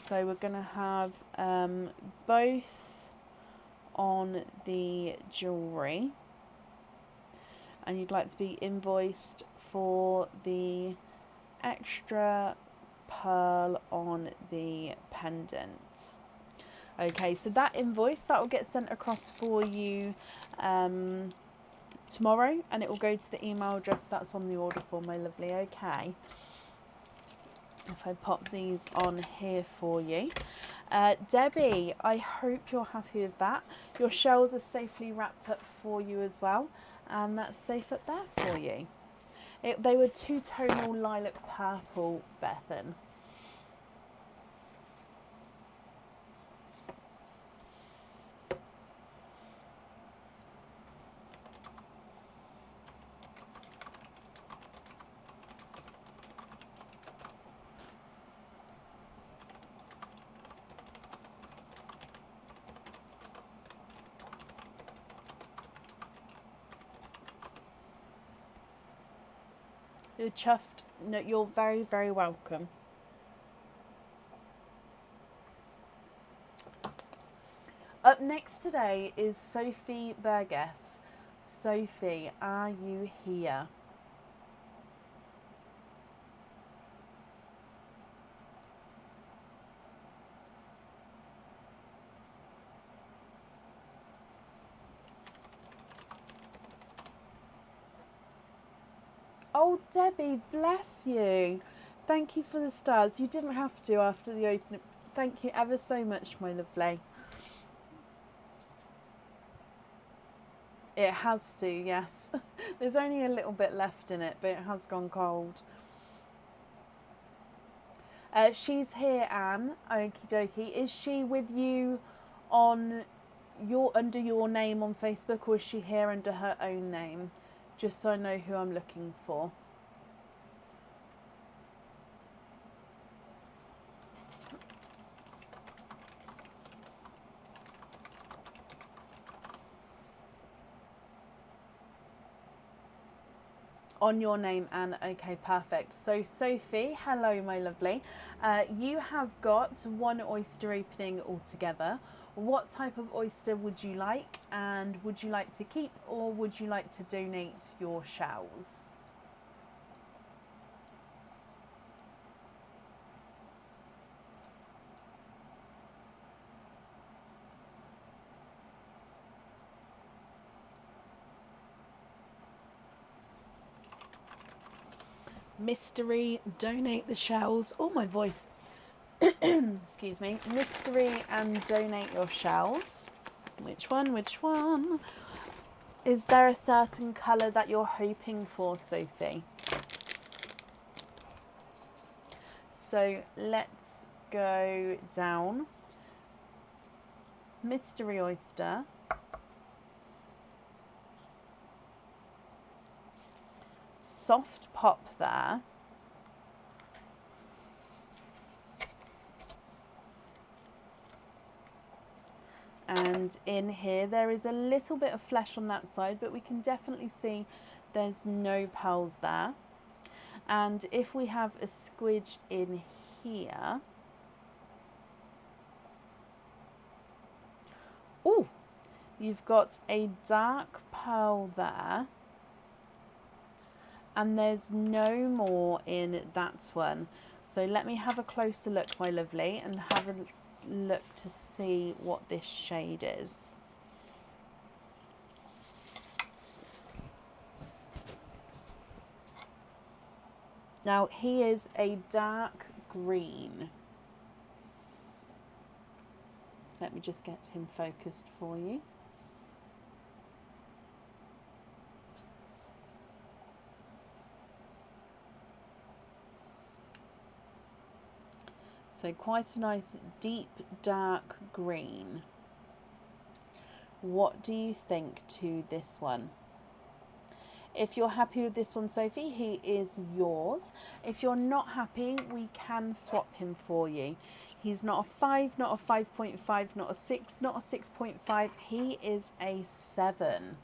So we're going to have both on the jewellery. And you'd like to be invoiced for the extra pearl on the pendant. Okay, so that invoice, that will get sent across for you tomorrow, and it will go to the email address that's on the order form, my lovely. Okay, if I pop these on here for you. Debbie, I hope you're happy with that. Your shells are safely wrapped up for you as well, and that's safe up there for you. They were two-tonal lilac purple, Bethan. You're chuffed. No, you're very, very welcome. Up next today is Sophie Burgess. Sophie, are you here? Oh, Debbie, bless you. Thank you for the stars. You didn't have to after the opening. Thank you ever so much, my lovely. It has to, yes. There's only a little bit left in it, but it has gone cold. She's here, Anne. Okie dokie. Is she with you on under your name on Facebook, or is she here under her own name? Just so I know who I'm looking for. On your name, Anne. Okay, perfect. So Sophie, hello my lovely. You have got one oyster opening altogether. What type of oyster would you like, and would you like to keep, or would you like to donate your shells? Mystery, donate the shells. Oh, my voice. Excuse me. Mystery and donate your shells. Which one? Which one? Is there a certain colour that you're hoping for, Sophie? So let's go down. Mystery oyster. Soft pop there. And in here there is a little bit of flesh on that side, but we can definitely see there's no pearls there. And if we have a squidge in here, oh, you've got a dark pearl there, and there's no more in that one. So let me have a closer look, my lovely, and have a look to see what this shade is. Now he is a dark green. Let me just get him focused for you. So quite a nice deep dark green. What do you think to this one? If you're happy with this one, Sophie, he is yours. If you're not happy, we can swap him for you. He's not a 5, not a 5.5, not a 6, not a 6.5. He is a 7.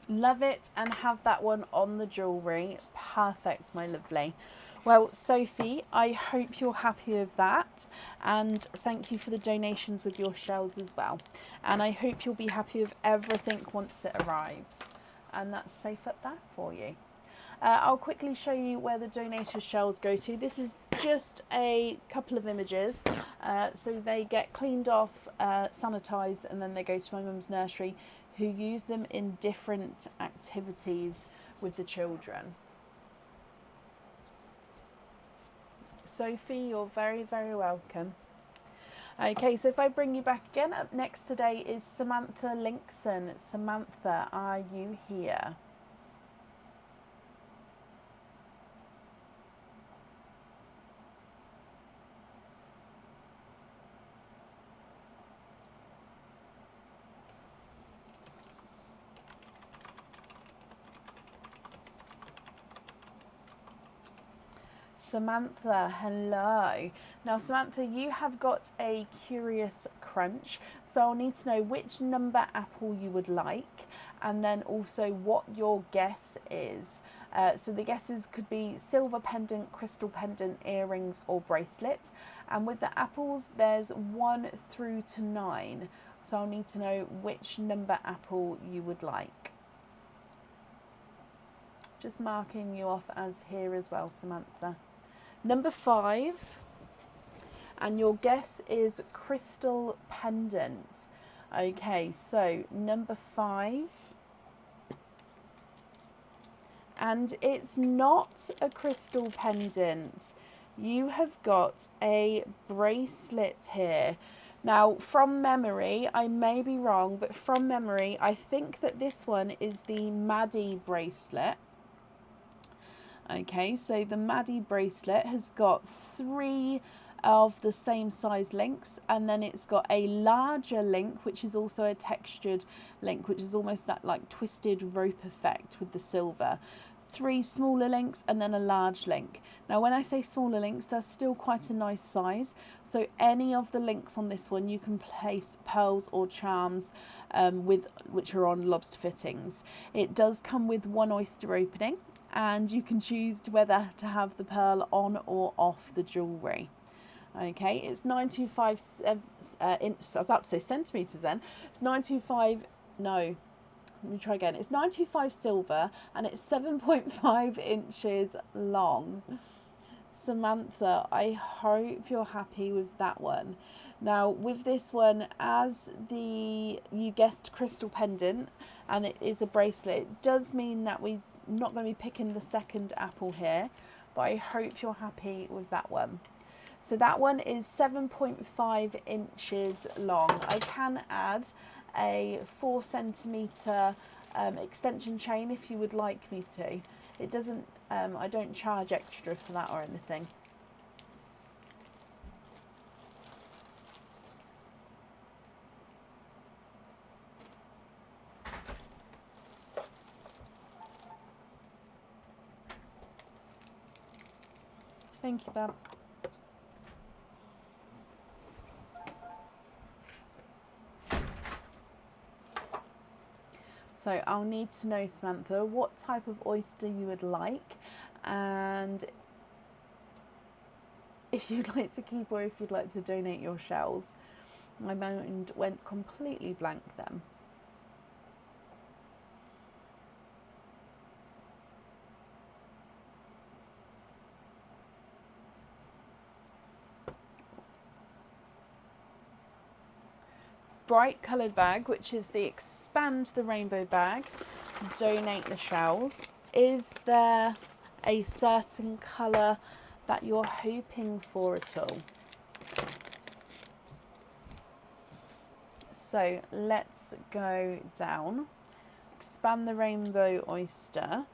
Love it, and have that one on the jewellery. Perfect, my lovely. Well, Sophie, I hope you're happy with that, and thank you for the donations with your shells as well. And I hope you'll be happy with everything once it arrives. And that's safe up there for you. I'll quickly show you where the donator shells go to. This is just a couple of images. So they get cleaned off, sanitised, and then they go to my mum's nursery, who use them in different activities with the children. Sophie, you're very, very welcome. Okay, so if I bring you back again, up next today is Samantha Linkson. Samantha, are you here? Samantha, hello. Now, Samantha, you have got a curious crunch, so I'll need to know which number apple you would like, and then also what your guess is. So the guesses could be silver pendant, crystal pendant, earrings, or bracelet. And with the apples, there's 1 through to 9. So I'll need to know which number apple you would like. Just marking you off as here as well, Samantha. Number 5. And your guess is crystal pendant. Okay, so number 5. And it's not a crystal pendant. You have got a bracelet here. Now, from memory, I may be wrong, but from memory, I think that this one is the Maddie bracelet. Okay, so the Maddie bracelet has got 3 of the same size links, and then it's got a larger link, which is also a textured link, which is almost that like twisted rope effect with the silver. 3 smaller links and then a large link. Now when I say smaller links, they're still quite a nice size, so any of the links on this one you can place pearls or charms with, which are on lobster fittings. It does come with 1 oyster opening, and you can choose whether to have the pearl on or off the jewellery. Okay, it's 925 so about to say centimetres then. It's 925, no, let me try again. It's 925 silver and it's 7.5 inches long. Samantha, I hope you're happy with that one. Now with this one, as you guessed crystal pendant and it is a bracelet, it does mean that we're not going to be picking the second apple here, but I hope you're happy with that one. So that one is 7.5 inches long. I can add a 4 centimetre extension chain if you would like me to. It doesn't, I don't charge extra for that or anything. Thank you, Bab. So I'll need to know, Samantha, what type of oyster you would like, and if you'd like to keep or if you'd like to donate your shells. My mind went completely blank then. Bright coloured bag, which is the expand the rainbow bag, donate the shells. Is there a certain colour that you're hoping for at all? So let's go down. Expand the rainbow oyster.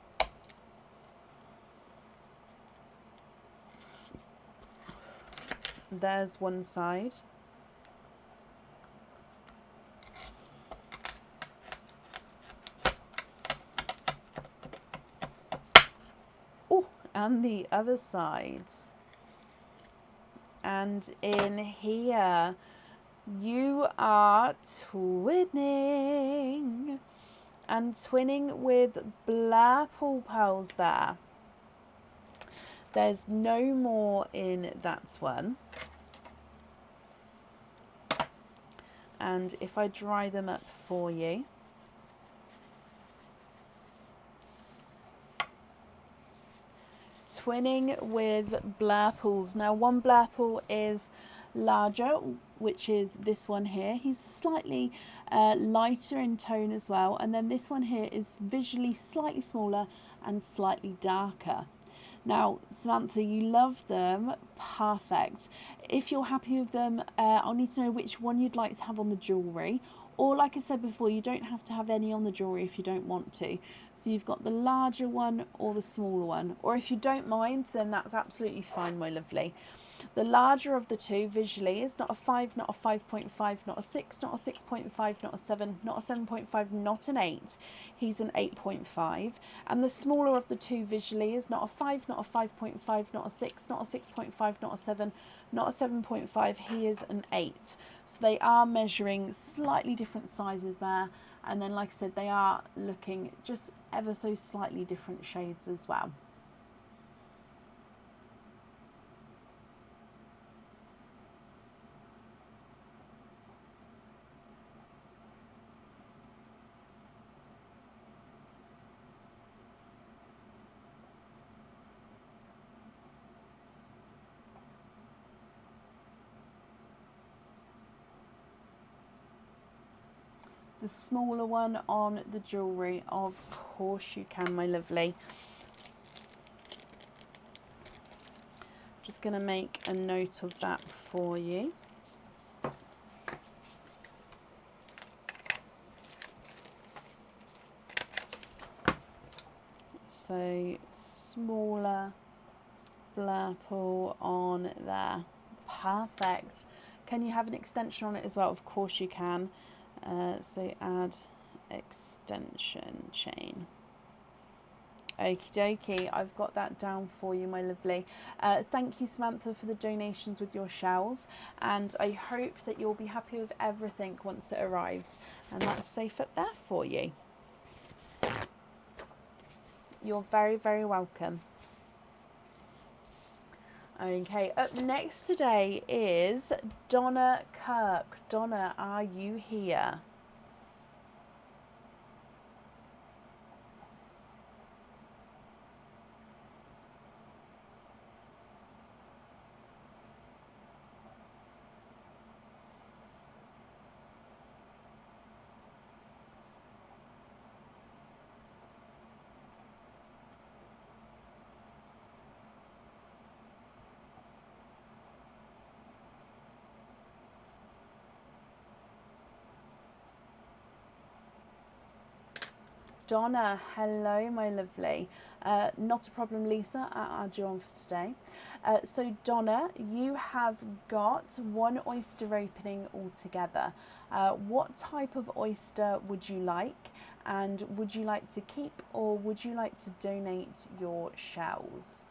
There's one side. And the other side. And in here you are twinning, and twinning with Blurple pearls there. There's no more in that one. And if I dry them up for you, twinning with Blurples. Now one Blurple is larger, which is this one here. He's slightly lighter in tone as well, and then this one here is visually slightly smaller and slightly darker. Now Samantha, you love them, perfect. If you're happy with them, I'll need to know which one you'd like to have on the jewellery, or like I said before, you don't have to have any on the jewellery if you don't want to. So you've got the larger one or the smaller one, or if you don't mind, then that's absolutely fine, my lovely. The larger of the two visually is not a 5, not a 5.5, not a 6, not a 6.5, not a 7, not a 7.5, not an 8. He's an 8.5. And the smaller of the two visually is not a 5, not a 5.5, not a 6, not a 6.5, not a 7, not a 7.5. He is an 8. So they are measuring slightly different sizes there. And then, like I said, they are looking just ever so slightly different shades as well. the smaller one on the jewellery? Of course you can, my lovely. Just going to make a note of that for you. So smaller blurple on there. Perfect. Can you have an extension on it as well? Of course you can. So add extension chain. Okie dokie, I've got that down for you, my lovely. Thank you, Samantha, for the donations with your shells, and I hope that you'll be happy with everything once it arrives, and that's safe up there for you. You're very, very welcome. Okay, up next today is Donna Kirk. Donna, are you here? Donna, hello, my lovely. Not a problem, Lisa. I'll add you on for today. So, Donna, you have got one oyster opening altogether. What type of oyster would you like? And would you like to keep or would you like to donate your shells?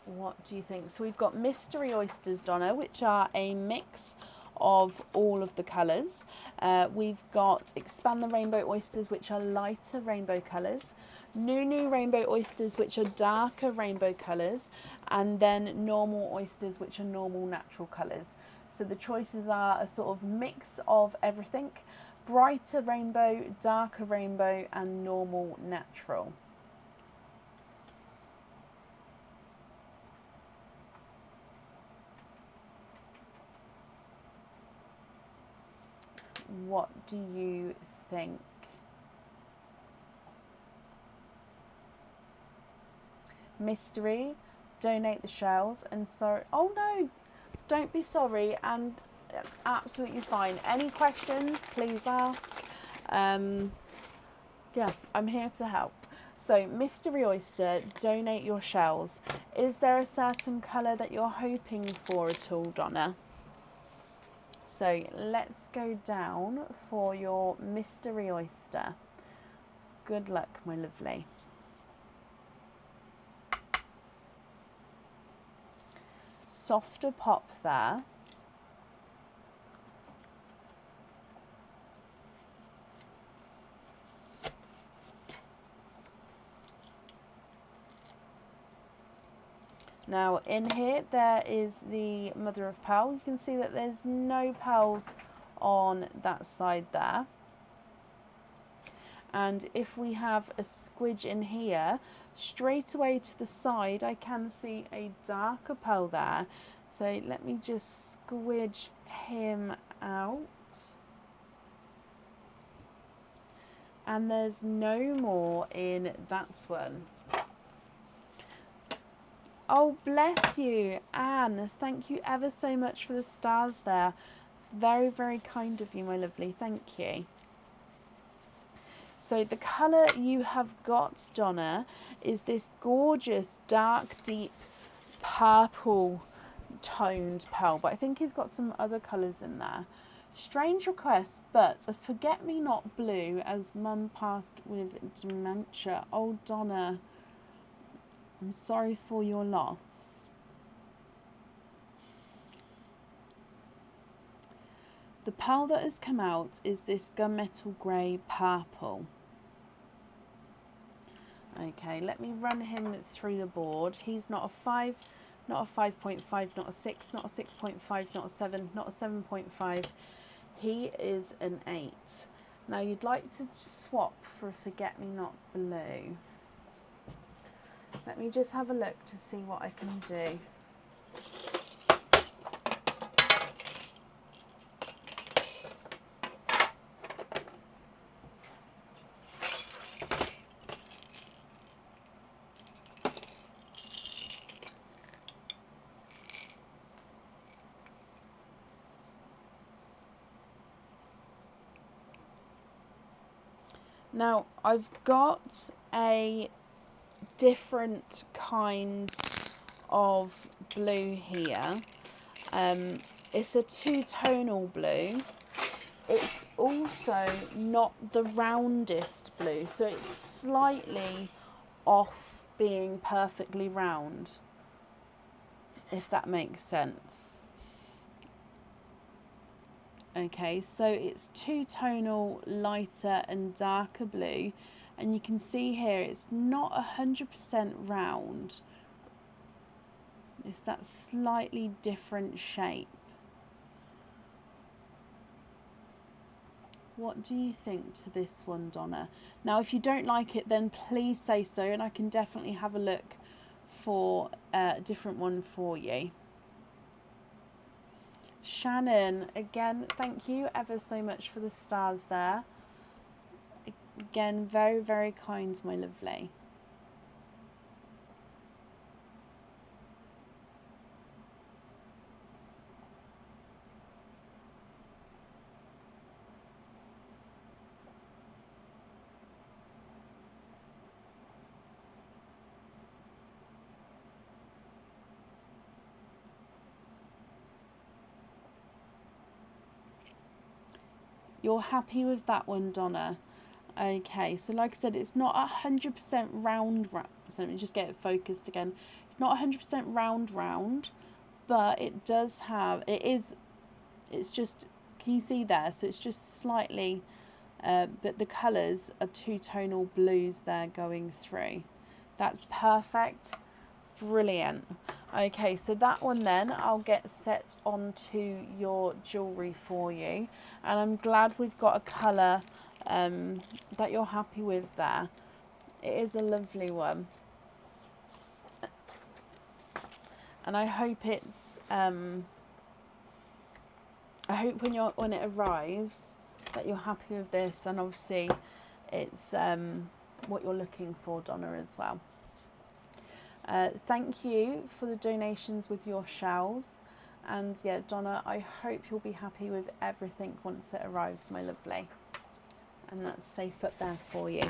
What do you think? So we've got mystery oysters, Donna, which are a mix of all of the colours. We've got expand the rainbow oysters, which are lighter rainbow colours. New rainbow oysters, which are darker rainbow colours. And then normal oysters, which are normal natural colours. So the choices are a sort of mix of everything. Brighter rainbow, darker rainbow, and normal natural. What do you think? Mystery, donate the shells, and so, oh no, don't be sorry, and that's absolutely fine. Any questions, please ask. Yeah, I'm here to help. So, mystery oyster, donate your shells. Is there a certain colour that you're hoping for at all, Donna? So let's go down for your mystery oyster. Good luck, my lovely. Softer pop there. Now in here there is the mother of pearl. You can see that there's no pearls on that side there. And if we have a squidge in here, straight away to the side I can see a darker pearl there. So let me just squidge him out. And there's no more in that one. Oh, bless you, Anne. Thank you ever so much for the stars there. It's very, very kind of you, my lovely. Thank you. So the colour you have got, Donna, is this gorgeous, dark, deep purple toned pearl. But I think he's got some other colours in there. Strange request, but a forget-me-not blue as Mum passed with dementia. Oh, Donna. I'm sorry for your loss. The pearl that has come out is this gunmetal grey purple. Okay, let me run him through the board. He's not a 5, not a 5.5, not a 6, not a 6.5, not a 7, not a 7.5. He is an 8. Now you'd like to swap for a forget-me-not blue. Let me just have a look to see what I can do. Now I've got a different kind of blue here. It's a two-tonal blue. It's also not the roundest blue, so it's slightly off being perfectly round, if that makes sense. Okay, so it's two-tonal, lighter and darker blue, and you can see here it's not 100% round. It's that slightly different shape. What do you think to this one, Donna? Now, if you don't like it, then please say so, and I can definitely have a look for a different one for you. Shannon, again, thank you ever so much for the stars there. Again, very, very kind, my lovely. You're happy with that one, Donna? Okay, so like I said, it's not 100% round. So let me just get it focused again. It's not 100% round, but it does have, it's just, can you see there? So it's just slightly, but the colours are two-tonal blues there going through. That's perfect. Brilliant. Okay, so that one then I'll get set onto your jewellery for you, and I'm glad we've got a colour that you're happy with there. It is a lovely one, and I hope it's I hope when it arrives that you're happy with this, and obviously it's what you're looking for, Donna, as well. Thank you for the donations with your shells, and yeah, Donna, I hope you'll be happy with everything once it arrives, my lovely, and that's safe up there for you.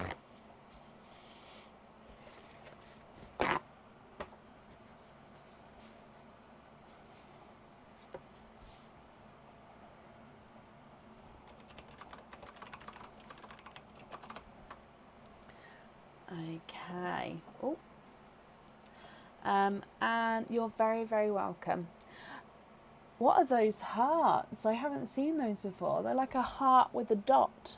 Okay. Oh. And you're very, very welcome. What are those hearts? I haven't seen those before. They're like a heart with a dot.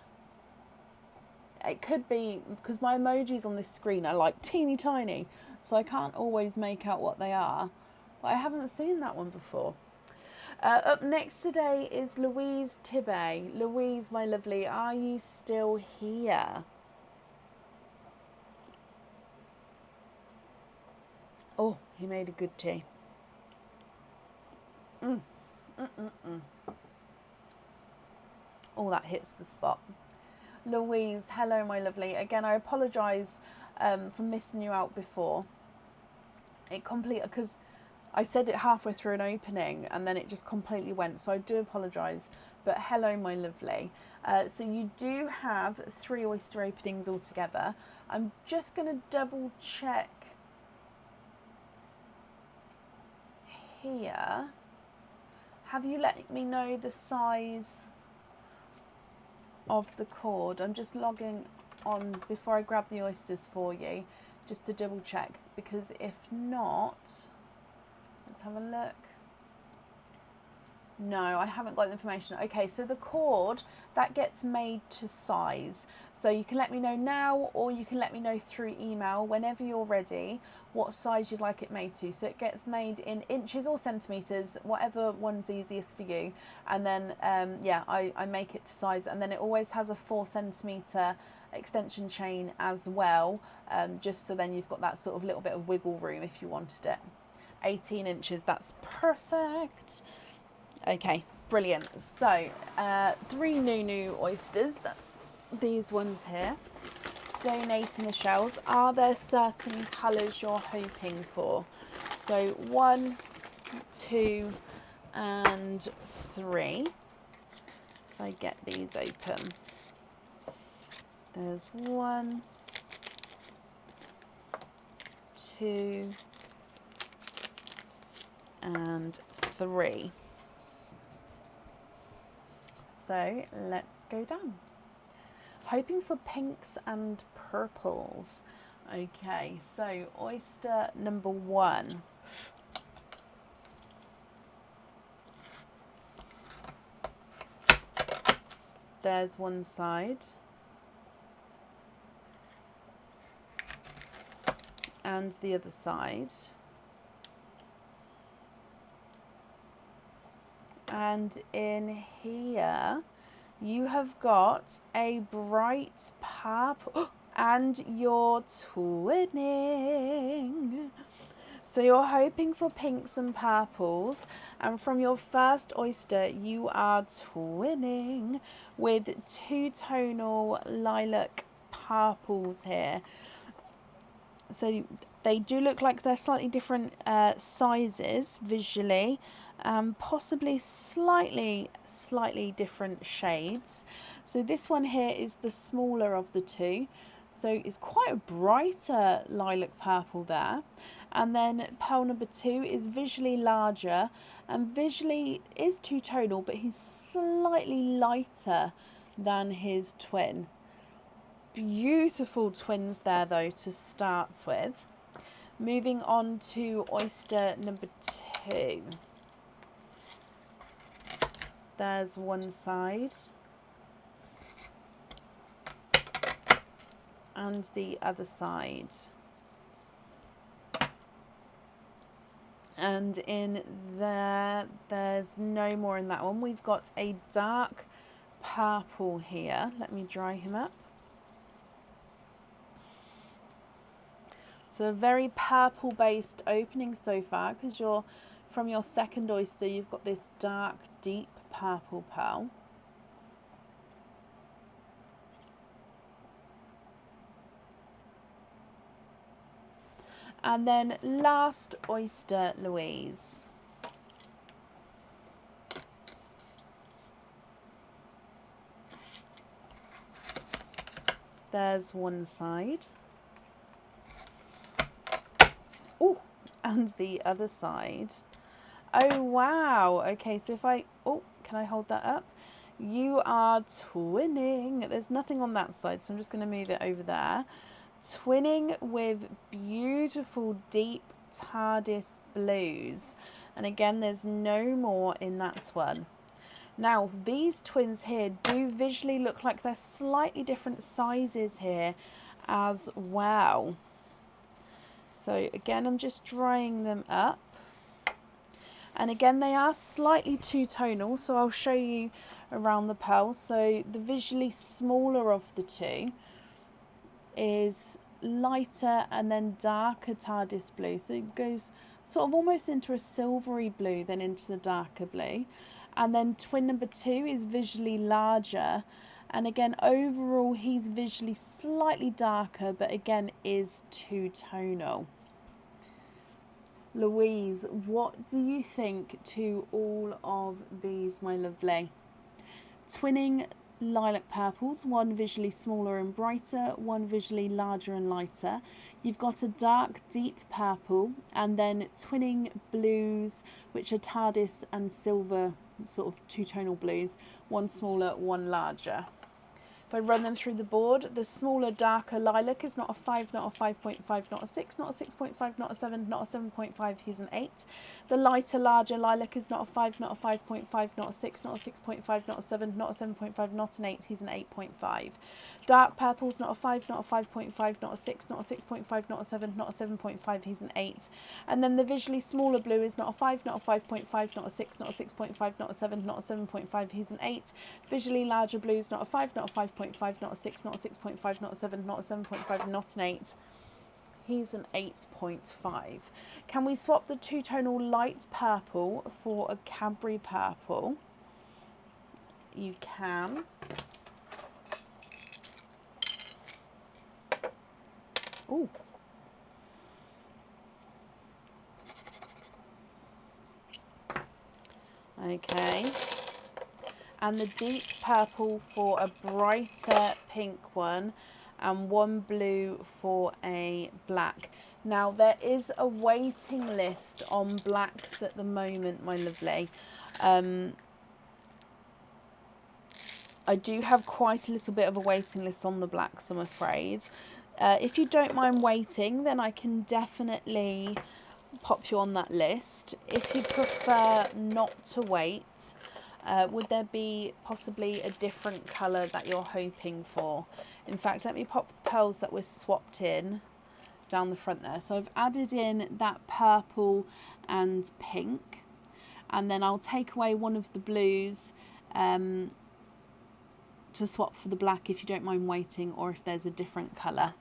It could be because my emojis on this screen are like teeny tiny, so I can't always make out what they are. But I haven't seen that one before. Up next today is Louise Tibbe. Louise, my lovely, are you still here? Oh, he made a good tea. Oh, that hits the spot. Louise, hello, my lovely. Again, I apologise for missing you out before. It completely, because I said it halfway through an opening and then it just completely went, so I do apologise. But hello, my lovely. So you do have 3 oyster openings altogether. I'm just going to double check here. Have you let me know the size of the cord? I'm just logging on before I grab the oysters for you, just to double check, because if not, let's have a look. No, I haven't got the information. Okay, so the cord, that gets made to size. So you can let me know now, or you can let me know through email whenever you're ready what size you'd like it made to. So it gets made in inches or centimetres, whatever one's easiest for you. And then, yeah, I make it to size. And then it always has a 4 centimetre extension chain as well, just so then you've got that sort of little bit of wiggle room if you wanted it. 18 inches, that's perfect. Okay, brilliant. So, 3 new oysters, that's these ones here. Donating the shells. Are there certain colours you're hoping for? So 1, 2 and 3. If I get these open. There's 1, 2 and 3. So let's go down. Hoping for pinks and purples. Okay, so oyster number 1. There's one side. And the other side. And in here, you have got a bright purple, and you're twinning. So you're hoping for pinks and purples, and from your first oyster, you are twinning with 2-tonal lilac purples here. So they do look like they're slightly different sizes visually, possibly slightly different shades. So this one here is the smaller of the two, so it's quite a brighter lilac purple there. And then pearl number 2 is visually larger and visually is 2-tonal, but he's slightly lighter than his twin. Beautiful twins there though to start with. Moving on to oyster number 2. There's one side and the other side. And in there, there's no more in that one. We've got a dark purple here. Let me dry him up. So a very purple based opening so far, because from your second oyster you've got this dark deep purple pearl. And then last oyster, Louise. There's one side. Oh, and the other side. Oh, wow. Okay, so if I... Oh, can I hold that up? You are twinning. There's nothing on that side, so I'm just going to move it over there. Twinning with beautiful deep TARDIS blues. And again, there's no more in that one. Now, these twins here do visually look like they're slightly different sizes here as well. So again, I'm just drying them up. And again, they are slightly 2-tonal, so I'll show you around the pearls. So the visually smaller of the two is lighter and then darker TARDIS blue. So it goes sort of almost into a silvery blue, then into the darker blue. And then twin number 2 is visually larger. And again, overall, he's visually slightly darker, but again, is 2-tonal. Louise, what do you think to all of these, my lovely? Twinning lilac purples, one visually smaller and brighter, one visually larger and lighter. You've got a dark deep purple, and then twinning blues, which are TARDIS and silver, sort of 2-tonal blues, one smaller, one larger. If I run them through the board, the smaller, darker lilac is not a 5, not a 5.5, not a 6, not a 6.5, not a 7, not a 7.5, he's an 8. The lighter, larger lilac is not a 5, not a 5.5, not a 6, not a 6.5, not a 7, not a 7.5, not an 8, he's an 8.5. Dark purple's not a 5, not a 5.5, not a 6, not a 6.5, not a 7, not a 7.5, he's an 8. And then the visually smaller blue is not a 5, not a 5.5, not a 6, not a 6.5, not a 7, not a 7.5, he's an 8. Visually larger blue is not a 5, not a 5.5, not a 6, not a 6.5, not a 7, not a 7.5, not an 8. He's an 8.5. Can we swap the two-tonal light purple for a Cadbury purple? You can. Ooh. Okay. And the deep purple for a brighter pink one, and one blue for a black. Now there is a waiting list on blacks at the moment, my lovely. I do have quite a little bit of a waiting list on the blacks, I'm afraid. If you don't mind waiting, then I can definitely pop you on that list. If you prefer not to wait, would there be possibly a different colour that you're hoping for? In fact, let me pop the pearls that were swapped in down the front there. So I've added in that purple and pink, and then I'll take away one of the blues to swap for the black if you don't mind waiting, or if there's a different colour.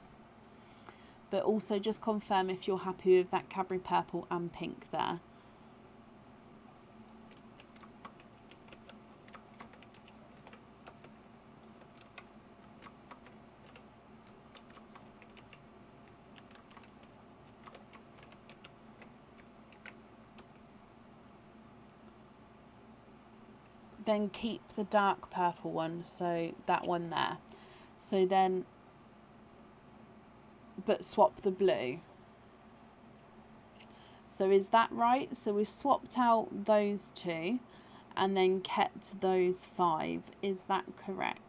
But also just confirm if you're happy with that Cadbury purple and pink there. Then keep the dark purple one, so that one there. So then, but swap the blue. So is that right? So we've swapped out those two and then kept those 5. Is that correct?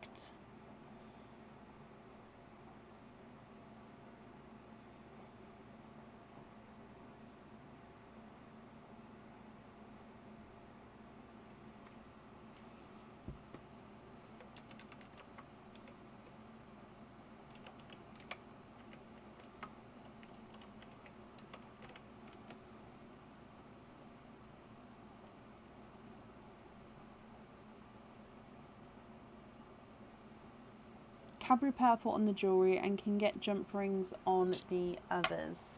Cadbury purple on the jewellery and can get jump rings on the others.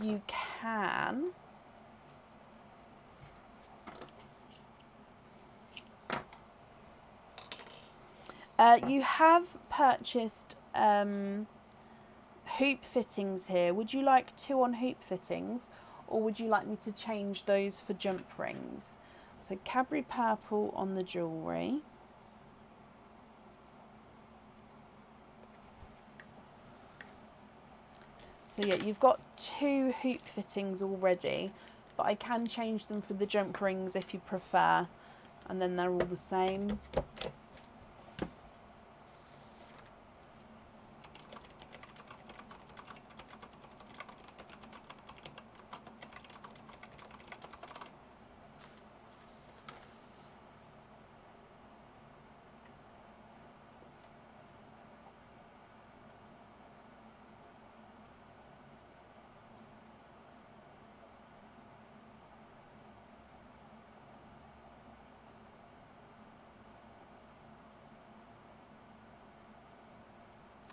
You can. You have purchased hoop fittings here. Would you like 2 on hoop fittings, or would you like me to change those for jump rings? So Cadbury purple on the jewellery. So yeah, you've got 2 hoop fittings already, but I can change them for the jump rings if you prefer, and then they're all the same.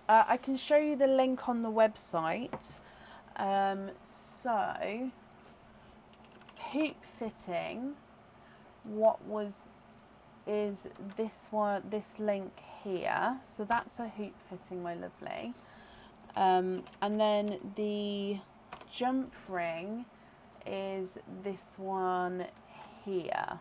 I can show you the link on the website. So, hoop fitting, is this one, this link here. So that's a hoop fitting, my lovely. And then the jump ring is this one here.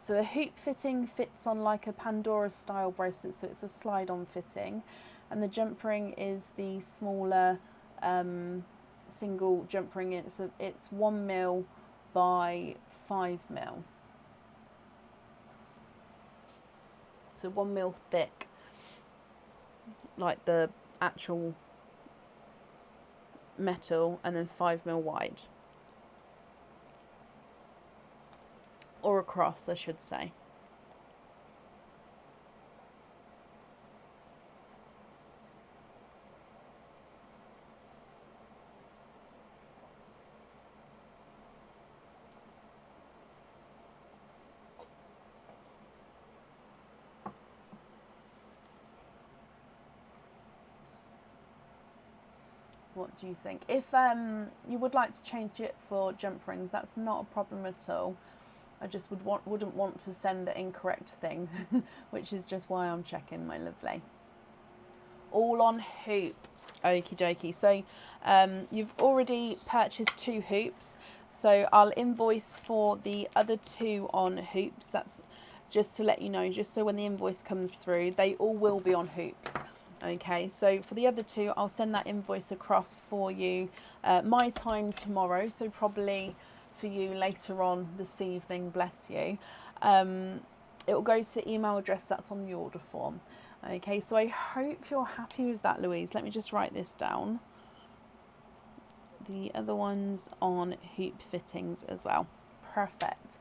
So the hoop fitting fits on like a Pandora style bracelet, so it's a slide on fitting, and the jump ring is the smaller single jump ring. It's 1 mil by 5 mil. so 1 mil thick, like the actual metal, and then 5 mil wide, or across I should say. What do you think? If you would like to change it for jump rings, that's not a problem at all. I just wouldn't want to send the incorrect thing, which is just why I'm checking, my lovely. All on hoop. Okie dokie. So you've already purchased 2 hoops, so I'll invoice for the other 2 on hoops. That's just to let you know, just so when the invoice comes through, they all will be on hoops. Okay, so for the other 2, I'll send that invoice across for you my time tomorrow, so probably for you later on this evening, bless you. It will go to the email address that's on the order form. Okay, so I hope you're happy with that, Louise. Let me just write this down. The other one's on hoop fittings as well. Perfect.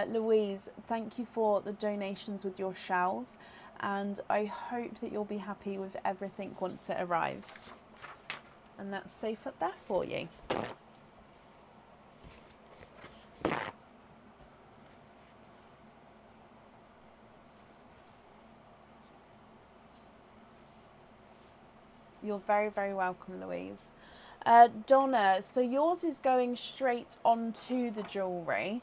Louise, thank you for the donations with your shells, and I hope that you'll be happy with everything once it arrives. And that's safe up there for you. You're very, very welcome, Louise. Donna, so yours is going straight onto the jewellery,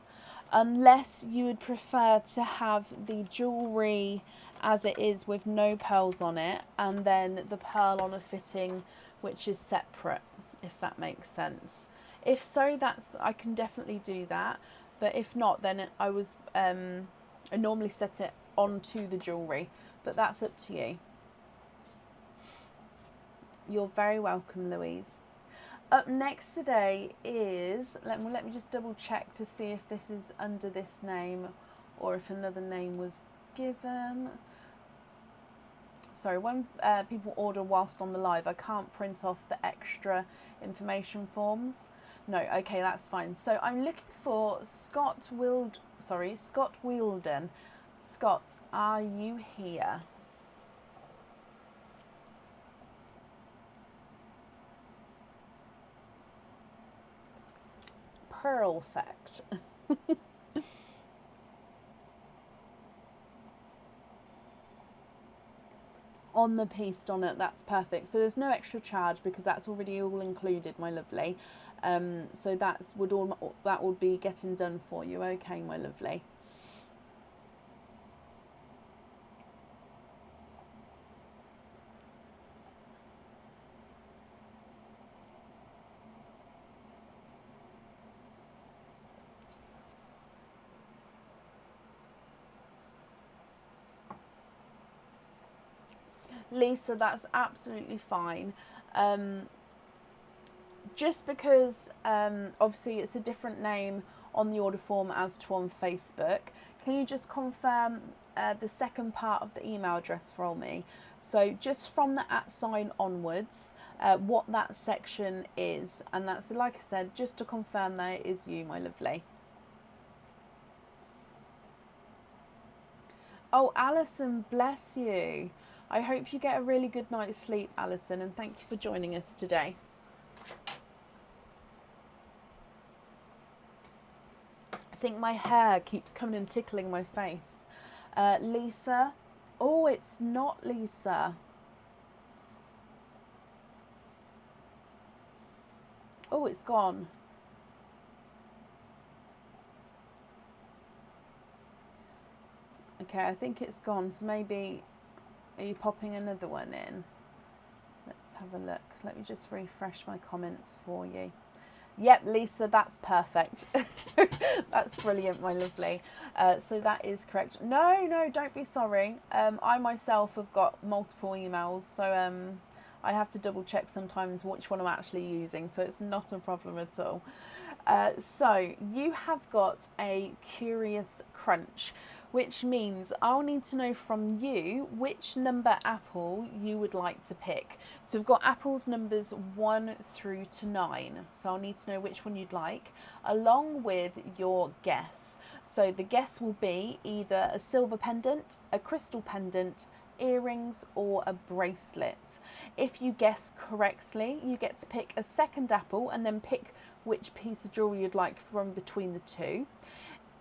unless you would prefer to have the jewellery as it is with no pearls on it, and then the pearl on a fitting which is separate, if that makes sense. If so, I can definitely do that, but if not, then I normally set it onto the jewellery, but that's up to you. You're very welcome, Louise. Up next today is, let me just double check to see if this is under this name or if another name was given. Sorry, when people order whilst on the live, I can't print off the extra information forms. No, okay, that's fine. So I'm looking for Scott Wielden. Scott, are you here? Perfect. On the piece, Donna, that's perfect. So there's no extra charge because that's already all included, my lovely. So that would be getting done for you. Okay, my lovely. Lisa, that's absolutely fine. Just because obviously it's a different name on the order form as to on Facebook, can you just confirm the second part of the email address for me? So just from the @ sign onwards, what that section is, and that's, like I said, just to confirm that it is you, my lovely. Oh, Alison, bless you. I hope you get a really good night's sleep, Alison, and thank you for joining us today. I think my hair keeps coming and tickling my face. Lisa. Oh, it's not Lisa. Oh, it's gone. Okay, I think it's gone, so maybe, are you popping another one in? Let's have a look. Let me just refresh my comments for you. Yep, Lisa, that's perfect. That's brilliant, my lovely. So that is correct. No, don't be sorry. I myself have got multiple emails, so I have to double check sometimes which one I'm actually using, so it's not a problem at all. So you have got a curious crunch, which means I'll need to know from you which number apple you would like to pick. So we've got apples numbers 1 through to 9. So I'll need to know which one you'd like, along with your guess. So the guess will be either a silver pendant, a crystal pendant, earrings, or a bracelet. If you guess correctly, you get to pick a second apple and then pick which piece of jewelry you'd like from between the two.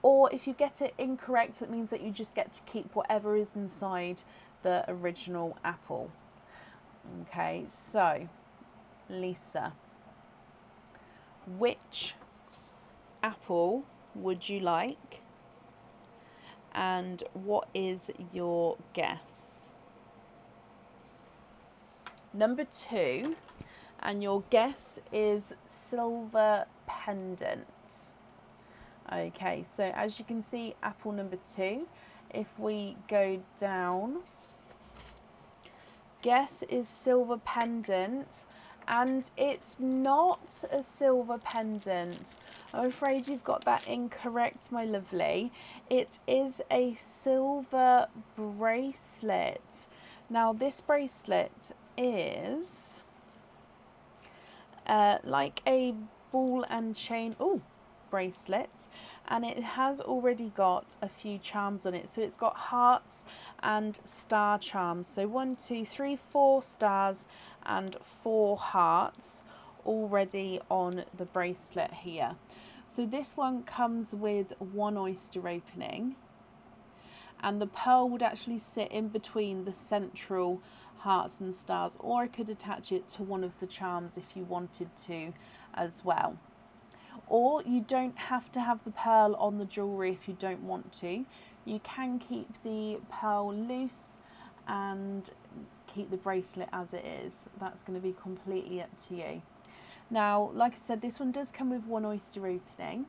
Or if you get it incorrect, that means that you just get to keep whatever is inside the original apple. Okay, so Lisa, which apple would you like, and what is your guess? Number 2, and your guess is silver pendant. Okay, so as you can see, apple number 2, if we go down, guess is silver pendant, and it's not a silver pendant. I'm afraid you've got that incorrect, my lovely. It is a silver bracelet. Now this bracelet is like a ball and chain bracelet, and it has already got a few charms on it. So it's got hearts and star charms. So 1, 2, 3, 4 stars and 4 hearts already on the bracelet here. So this one comes with 1 oyster opening, and the pearl would actually sit in between the central hearts and stars, or I could attach it to one of the charms if you wanted to as well. Or you don't have to have the pearl on the jewellery if you don't want to. You can keep the pearl loose and keep the bracelet as it is. That's going to be completely up to you. Now, like I said, this one does come with 1 oyster opening,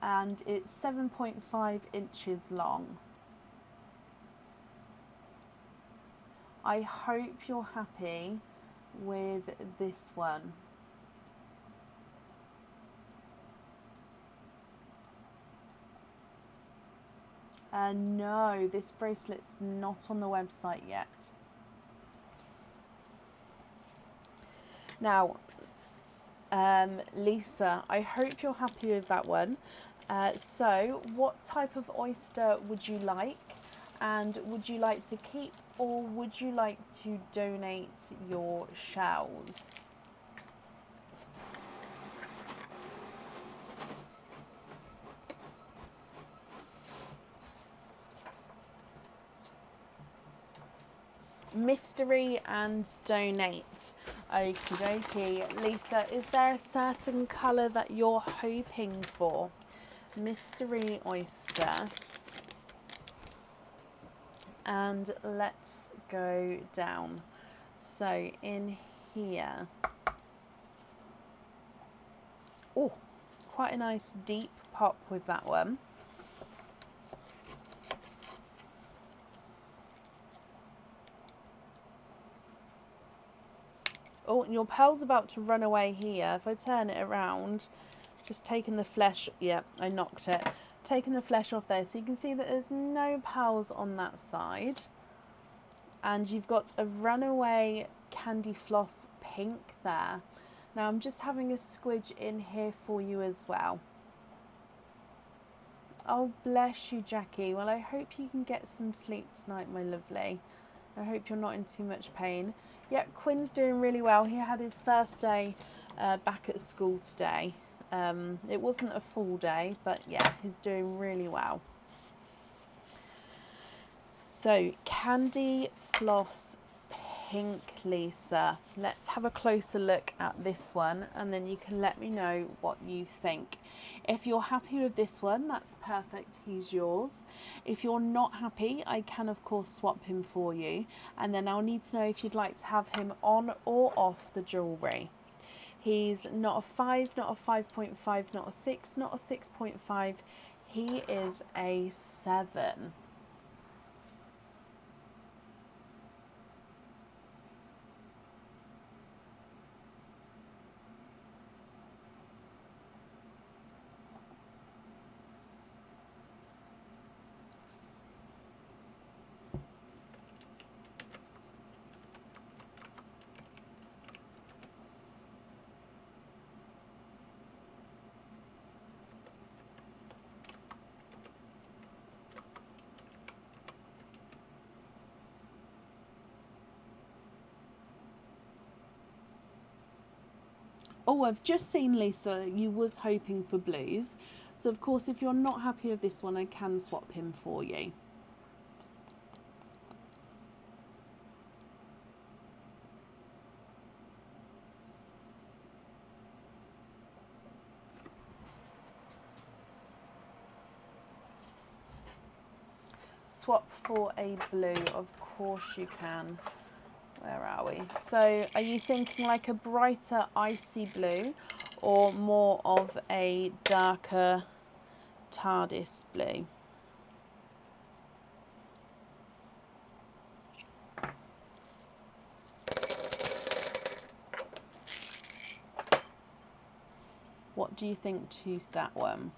and it's 7.5 inches long. I hope you're happy with this one. No, this bracelet's not on the website yet. Now, Lisa, I hope you're happy with that one. So what type of oyster would you like? And would you like to keep, or would you like to donate your shells? Mystery and donate. Okie dokie. Lisa, is there a certain colour that you're hoping for? Mystery oyster. And let's go down. So in here, oh, quite a nice deep pop with that one. Oh, and your pearl's about to run away here. If I turn it around, just taking the flesh, yeah, I knocked it. Taking the flesh off there, so you can see that there's no pearls on that side. And you've got a runaway candy floss pink there. Now I'm just having a squidge in here for you as well. Oh, bless you, Jackie. Well, I hope you can get some sleep tonight, my lovely. I hope you're not in too much pain. Yeah, Quinn's doing really well. He had his first day back at school today. It wasn't a full day, but yeah, he's doing really well. So, candy floss pink, Lisa. Let's have a closer look at this one, and then you can let me know what you think. If you're happy with this one, that's perfect, he's yours. If you're not happy, I can of course swap him for you, and then I'll need to know if you'd like to have him on or off the jewellery. He's not a 5, not a 5.5, not a 6, not a 6.5. He is a 7. Oh, I've just seen, Lisa, you was hoping for blues. So of course, if you're not happy with this one, I can swap him for you. Swap for a blue, of course you can. Where are we? So are you thinking like a brighter icy blue or more of a darker TARDIS blue? What do you think to that one?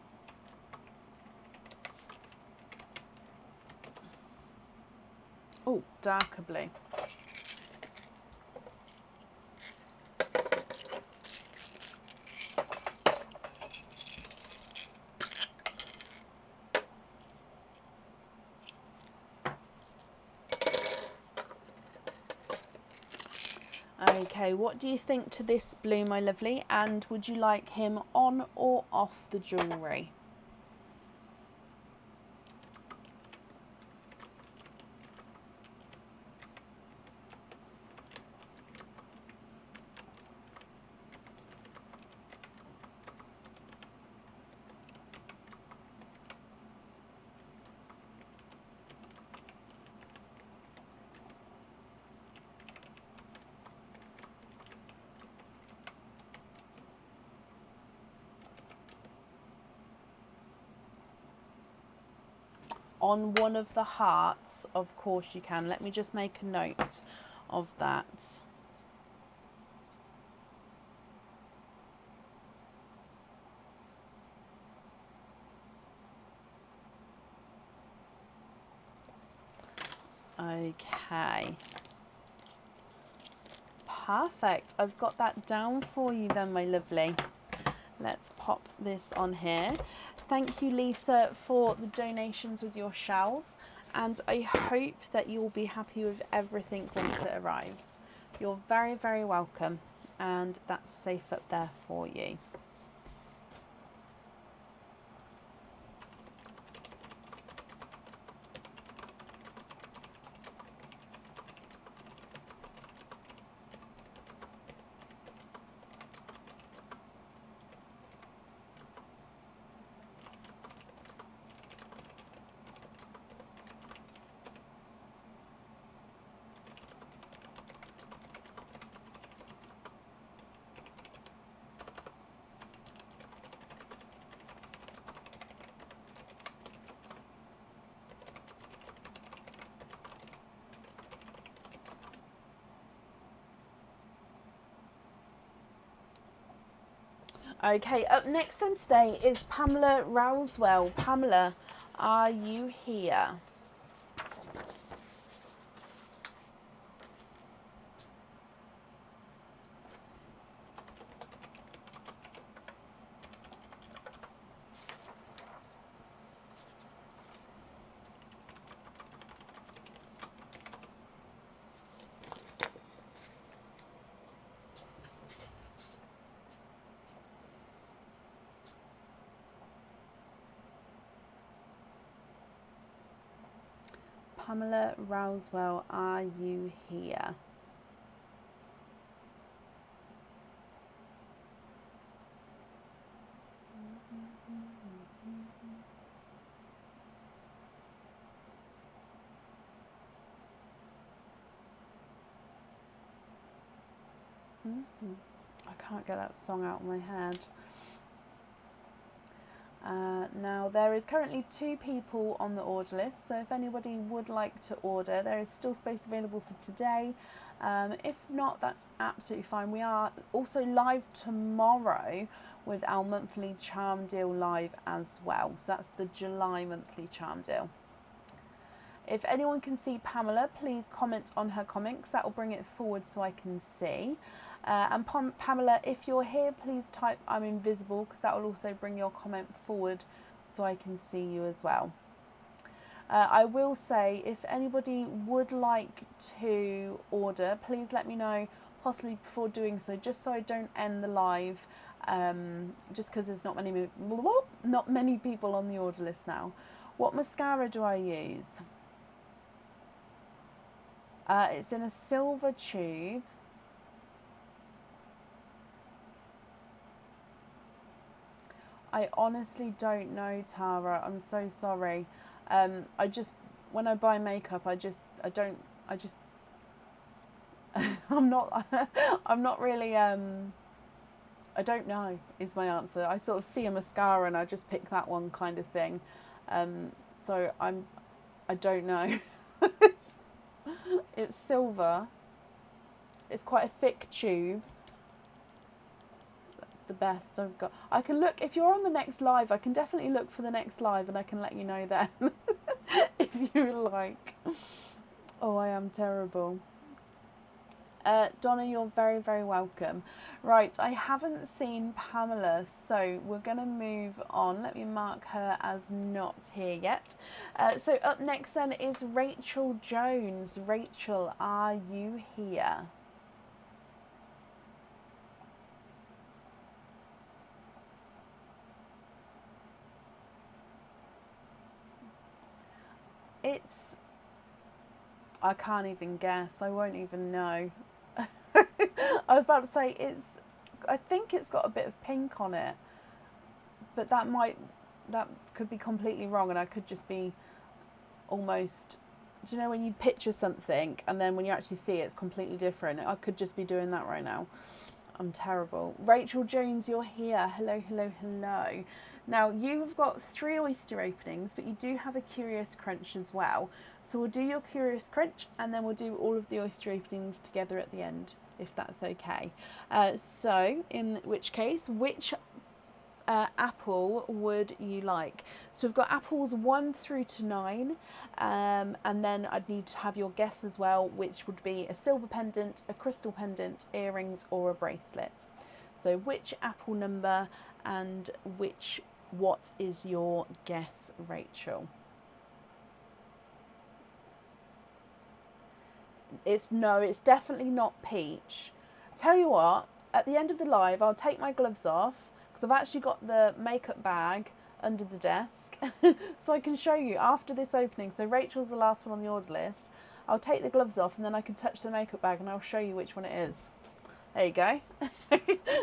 Oh, darker blue. Okay, what do you think to this blue, my lovely? And would you like him on or off the jewellery? On one of the hearts, of course you can. Let me just make a note of that. Okay. Perfect. I've got that down for you then, my lovely. Let's pop this on here. Thank you, Lisa, for the donations with your shells. And I hope that you will be happy with everything once it arrives. You're very, very welcome. And that's safe up there for you. Okay, up next then today is Pamela Rousewell. Pamela, are you here? Pamela Rousewell, are you here? I can't get that song out of my head. Now there is currently 2 people on the order list, so if anybody would like to order, there is still space available for today. If not, that's absolutely fine. We are also live tomorrow with our monthly charm deal live as well. So that's the July monthly charm deal. If anyone can see Pamela, please comment on her comments. That will bring it forward so I can see. And Pamela, if you're here, please type I'm invisible, because that will also bring your comment forward so I can see you as well. I will say, if anybody would like to order, please let me know, possibly before doing so, just so I don't end the live, just because there's not many people on the order list now. What mascara do I use? It's in a silver tube. I honestly don't know, Tara. I'm so sorry. I just, when I buy makeup, I just I'm not I'm not really I don't know is my answer. I sort of see a mascara and I just pick that one kind of thing. So I don't know. It's silver. It's quite a thick tube. That's the best I've got. I can look, if you're on the next live, I can definitely look for the next live and I can let you know then. If you like. Oh, I am terrible. Donna, you're very, very welcome. Right, I haven't seen Pamela, so we're going to move on. Let me mark her as not here yet. So up next then is Rachel Jones. Rachel, are you here? I can't even guess. I won't even know. I was about to say I think it's got a bit of pink on it, but that could be completely wrong, and I could just be almost, do you know when you picture something and then when you actually see it, it's completely different? I could just be doing that right now. I'm terrible. Rachel Jones, you're here. Hello, hello, hello. Now, you've got 3 oyster openings, but you do have a Curious Crunch as well. So we'll do your Curious Crunch, and then we'll do all of the oyster openings together at the end, if that's okay. So, in which case, which apple would you like? So we've got apples 1 through to 9, and then I'd need to have your guess as well, which would be a silver pendant, a crystal pendant, earrings, or a bracelet. So which apple number and what is your guess, Rachel? It's definitely not peach. Tell you what, at the end of the live, I'll take my gloves off because I've actually got the makeup bag under the desk, so I can show you after this opening. So Rachel's the last one on the order list. I'll take the gloves off and then I can touch the makeup bag and I'll show you which one it is. There you go.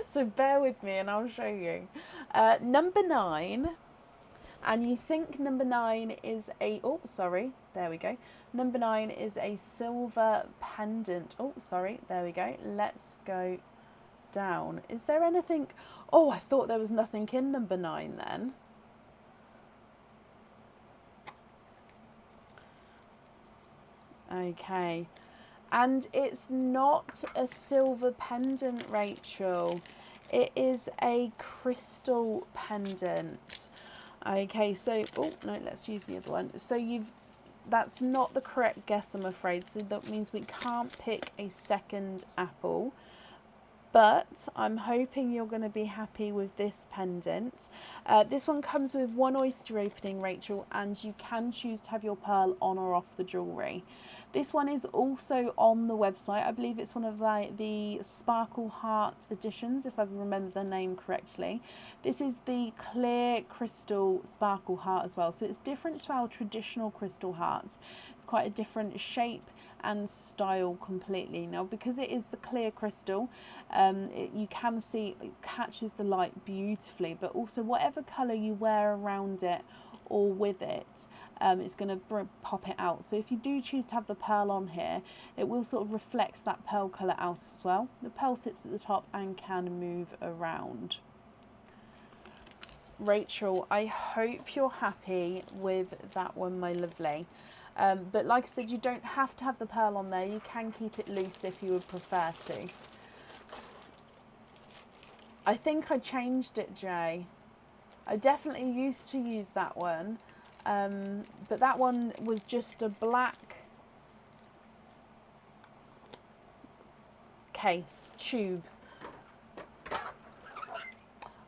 So bear with me and I'll show you. Number 9. And you think number 9 is there we go. Number 9 is a silver pendant. There we go. Let's go down. Is there anything? Oh, I thought there was nothing in number 9 then. Okay. And it's not a silver pendant, Rachel. It is a crystal pendant. Okay, so, let's use the other one. So that's not the correct guess, I'm afraid. So that means we can't pick a second apple. But I'm hoping you're going to be happy with this pendant. This one comes with 1 oyster opening, Rachel, and you can choose to have your pearl on or off the jewellery. This one is also on the website. I believe it's one of the Sparkle Heart editions, if I remember the name correctly. This is the clear crystal Sparkle Heart as well. So it's different to our traditional crystal hearts. It's quite a different shape and style completely. Now, because it is the clear crystal, you can see it catches the light beautifully, but also whatever colour you wear around it or with it, it's going to pop it out. So if you do choose to have the pearl on here, it will sort of reflect that pearl colour out as well. The pearl sits at the top and can move around. Rachel, I hope you're happy with that one, my lovely. But like I said, you don't have to have the pearl on there. You can keep it loose if you would prefer to. I think I changed it, Jay. I definitely used to use that one. But that one was just a black case, tube.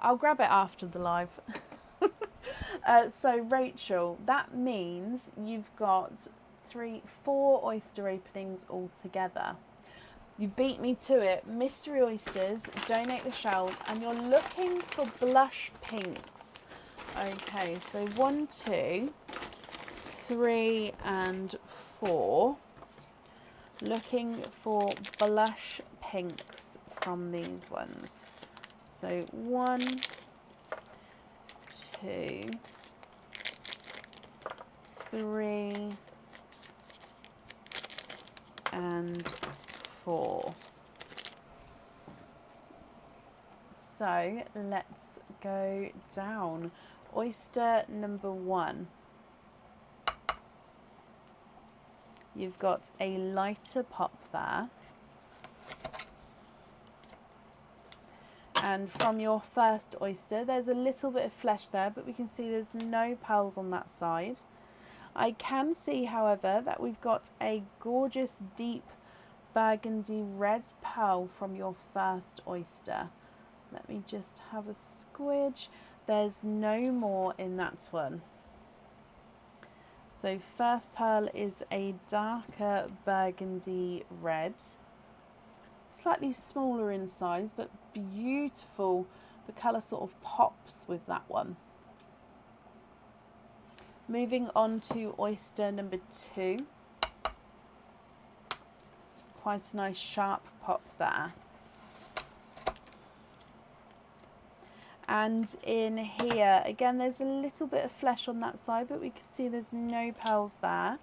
I'll grab it after the live. So Rachel, that means you've got 4 oyster openings altogether. You beat me to it. Mystery oysters, donate the shells, and you're looking for blush pinks. Okay, so 1, 2, 3, and 4. Looking for blush pinks from these ones. So 1, 2, 3, and 4. So let's go down. Oyster number 1. You've got a lighter pop there. And from your first oyster, there's a little bit of flesh there, but we can see there's no pearls on that side. I can see, however, that we've got a gorgeous deep burgundy red pearl from your first oyster. Let me just have a squidge. There's no more in that one. So first pearl is a darker burgundy red. Slightly smaller in size, but beautiful. The colour sort of pops with that one. Moving on to oyster number 2. Quite a nice sharp pop there. And in here, again, there's a little bit of flesh on that side, but we can see there's no pearls there.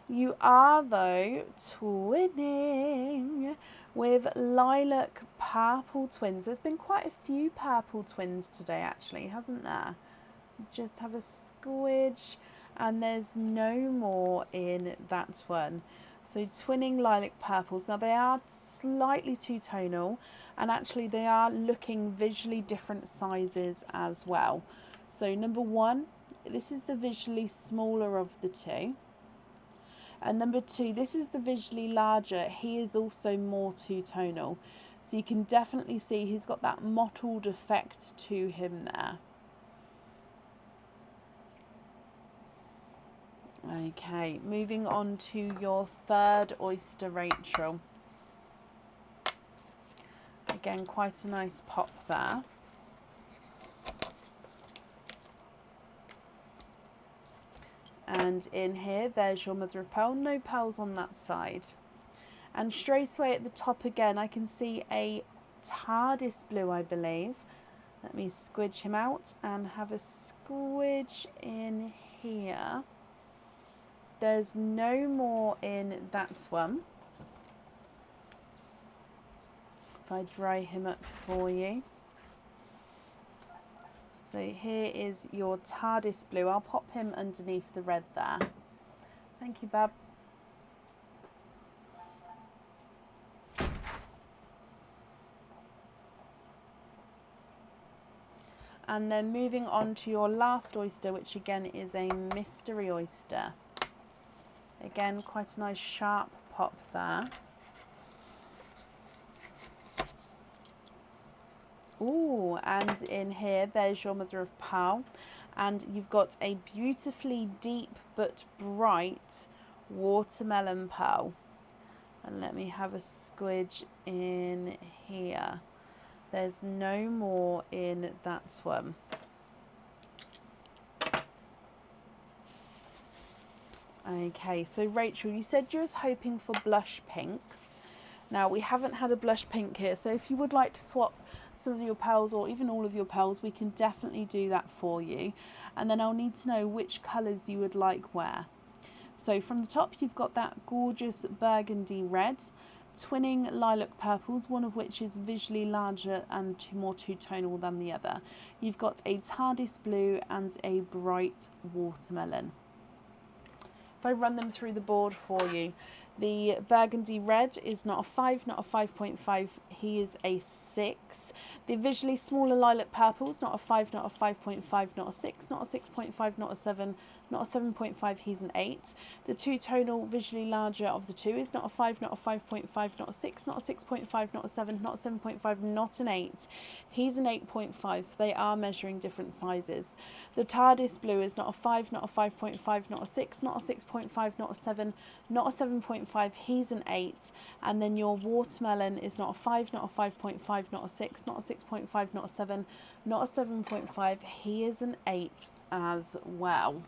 You are, though, twinning with lilac purple twins. There's been quite a few purple twins today, actually, hasn't there? Just have a squidge, and there's no more in that one. So twinning lilac purples. Now they are slightly two-tonal, and actually they are looking visually different sizes as well. So number 1, this is the visually smaller of the 2. And number 2, this is the visually larger. He is also more two-tonal. So you can definitely see he's got that mottled effect to him there. Okay, moving on to your third oyster, Rachel. Again, quite a nice pop there. And in here, there's your mother of pearl. No pearls on that side. And straight away at the top again, I can see a TARDIS blue, I believe. Let me squidge him out and have a squidge in here. There's no more in that one. If I dry him up for you. So here is your TARDIS blue. I'll pop him underneath the red there. Thank you, Bab. And then moving on to your last oyster, which again is a mystery oyster. Again, quite a nice sharp pop there. Ooh, and in here, there's your mother of pearl. And you've got a beautifully deep but bright watermelon pearl. And let me have a squidge in here. There's no more in that one. Okay, so Rachel, you said you was hoping for blush pinks. Now, we haven't had a blush pink here, so if you would like to swap some of your pearls or even all of your pearls, we can definitely do that for you. And then I'll need to know which colours you would like where. So from the top, you've got that gorgeous burgundy red, twinning lilac purples, one of which is visually larger and more two-tonal than the other. You've got a TARDIS blue and a bright watermelon. If I run them through the board for you, the burgundy red is not a 5, not a 5.5, he is a 6. The visually smaller lilac purple is not a 5, not a 5.5, not a 6, not a 6.5, not a 7, not a 7.5, he's an 8. The two-tonal visually larger of the two is not a 5, not a 5.5, not a 6, not a 6.5, not a 7, not a 7.5, not an 8. He's an 8.5, so they are measuring different sizes. The TARDIS blue is not a 5, not a 5.5, not a 6, not a 6.5, not a 7, not a 7.5, he's an 8. And then your watermelon is not a 5, not a 5.5, not a 6, not a 6.5, not a 7, not a 7.5, he is an 8 as well.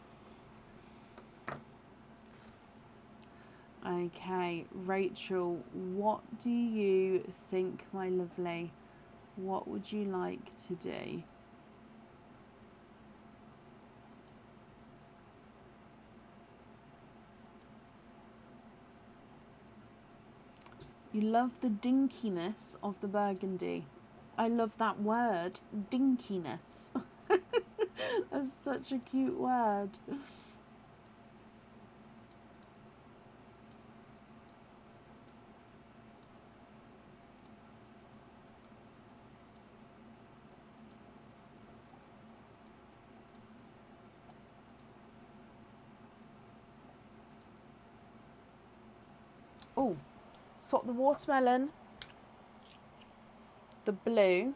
Okay, Rachel, what do you think, my lovely? What would you like to do? You love the dinkiness of the burgundy. I love that word, dinkiness. That's such a cute word. Oh, swap the watermelon, the blue,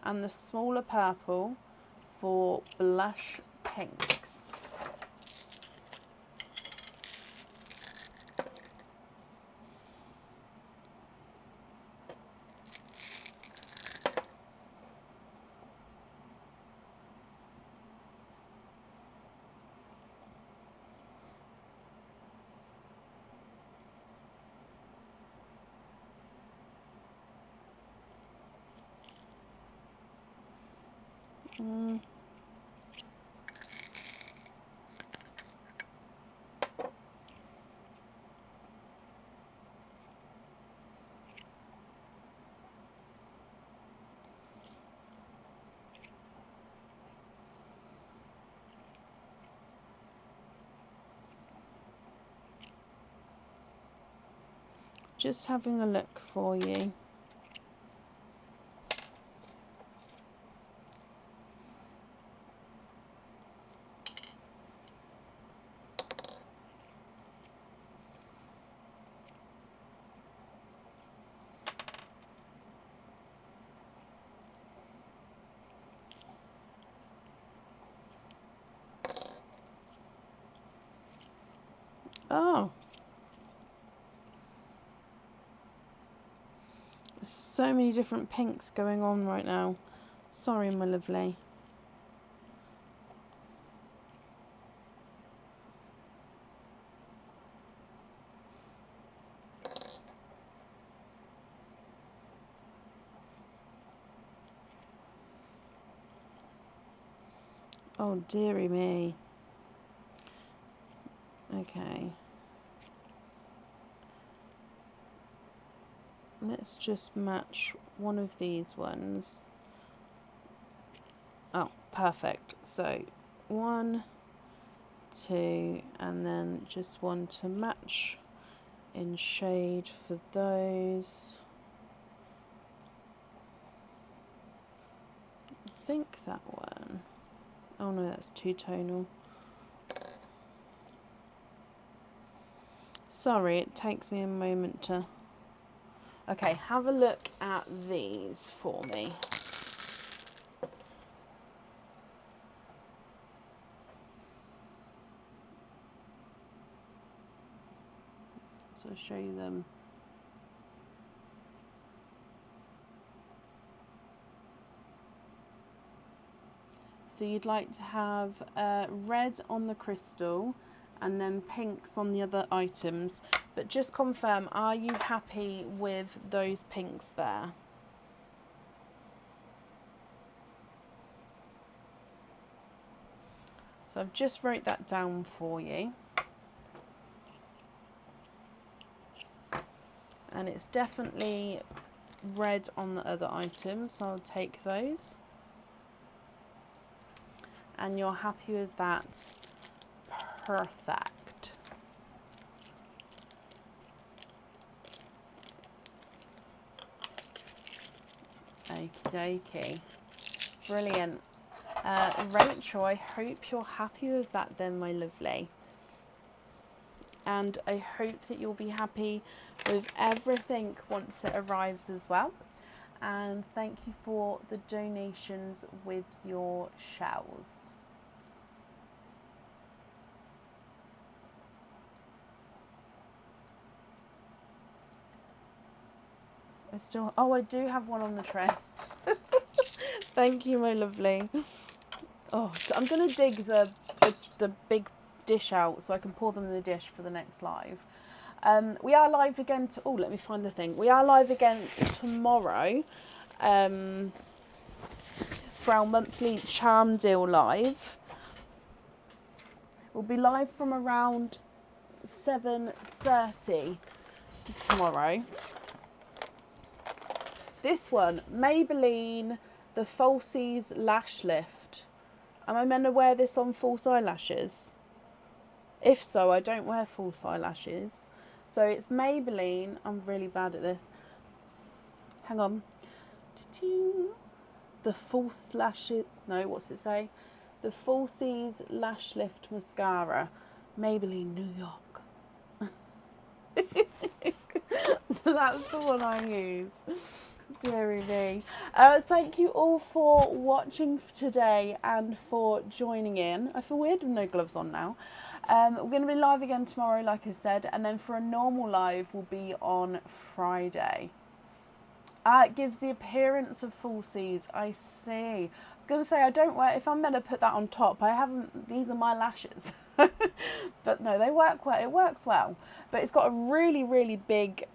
and the smaller purple for blush pinks. Just having a look for you. Oh. There's so many different pinks going on right now. Sorry, my lovely. Oh, dearie me. Okay. Let's just match one of these ones. Oh, perfect. So 1, 2, and then just one to match in shade for those. I think that one. Oh no, that's two-tonal. Sorry, it takes me a moment to... Okay, have a look at these for me. So I'll show you them. So you'd like to have red on the crystal and then pinks on the other items. But just confirm, are you happy with those pinks there? So I've just wrote that down for you. And it's definitely red on the other items, so I'll take those. And you're happy with that? Perfect. Okie dokie. Brilliant. Rachel, I hope you're happy with that then, my lovely. And I hope that you'll be happy with everything once it arrives as well. And thank you for the donations with your shells. I do have one on the tray. Thank you, my lovely. Oh, so I'm going to dig the big dish out so I can pour them in the dish for the next live. We are live again. Let me find the thing. We are live again tomorrow for our monthly charm deal live. We'll be live from around 7:30 tomorrow. This one, Maybelline, the Falsies Lash Lift. Am I meant to wear this on false eyelashes? If so, I don't wear false eyelashes. So it's Maybelline. I'm really bad at this. Hang on. The false lashes. No, what's it say? The Falsies Lash Lift Mascara. Maybelline New York. So that's the one I use. Deary me. Thank you all for watching today and for joining in. I feel weird with no gloves on now. We're going to be live again tomorrow, like I said, and then for a normal live will be on Friday. It gives the appearance of falsies. I see. I was going to say, I don't wear, if I'm meant to put that on top, I haven't, these are my lashes. But no, they work well, it works well. But it's got a really, really big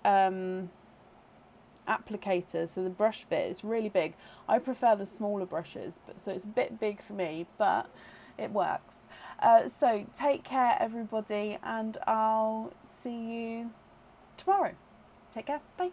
applicator, so the brush bit is really big. I prefer the smaller brushes, so it's a bit big for me, but it works. So take care, everybody, and I'll see you tomorrow. Take care. Bye.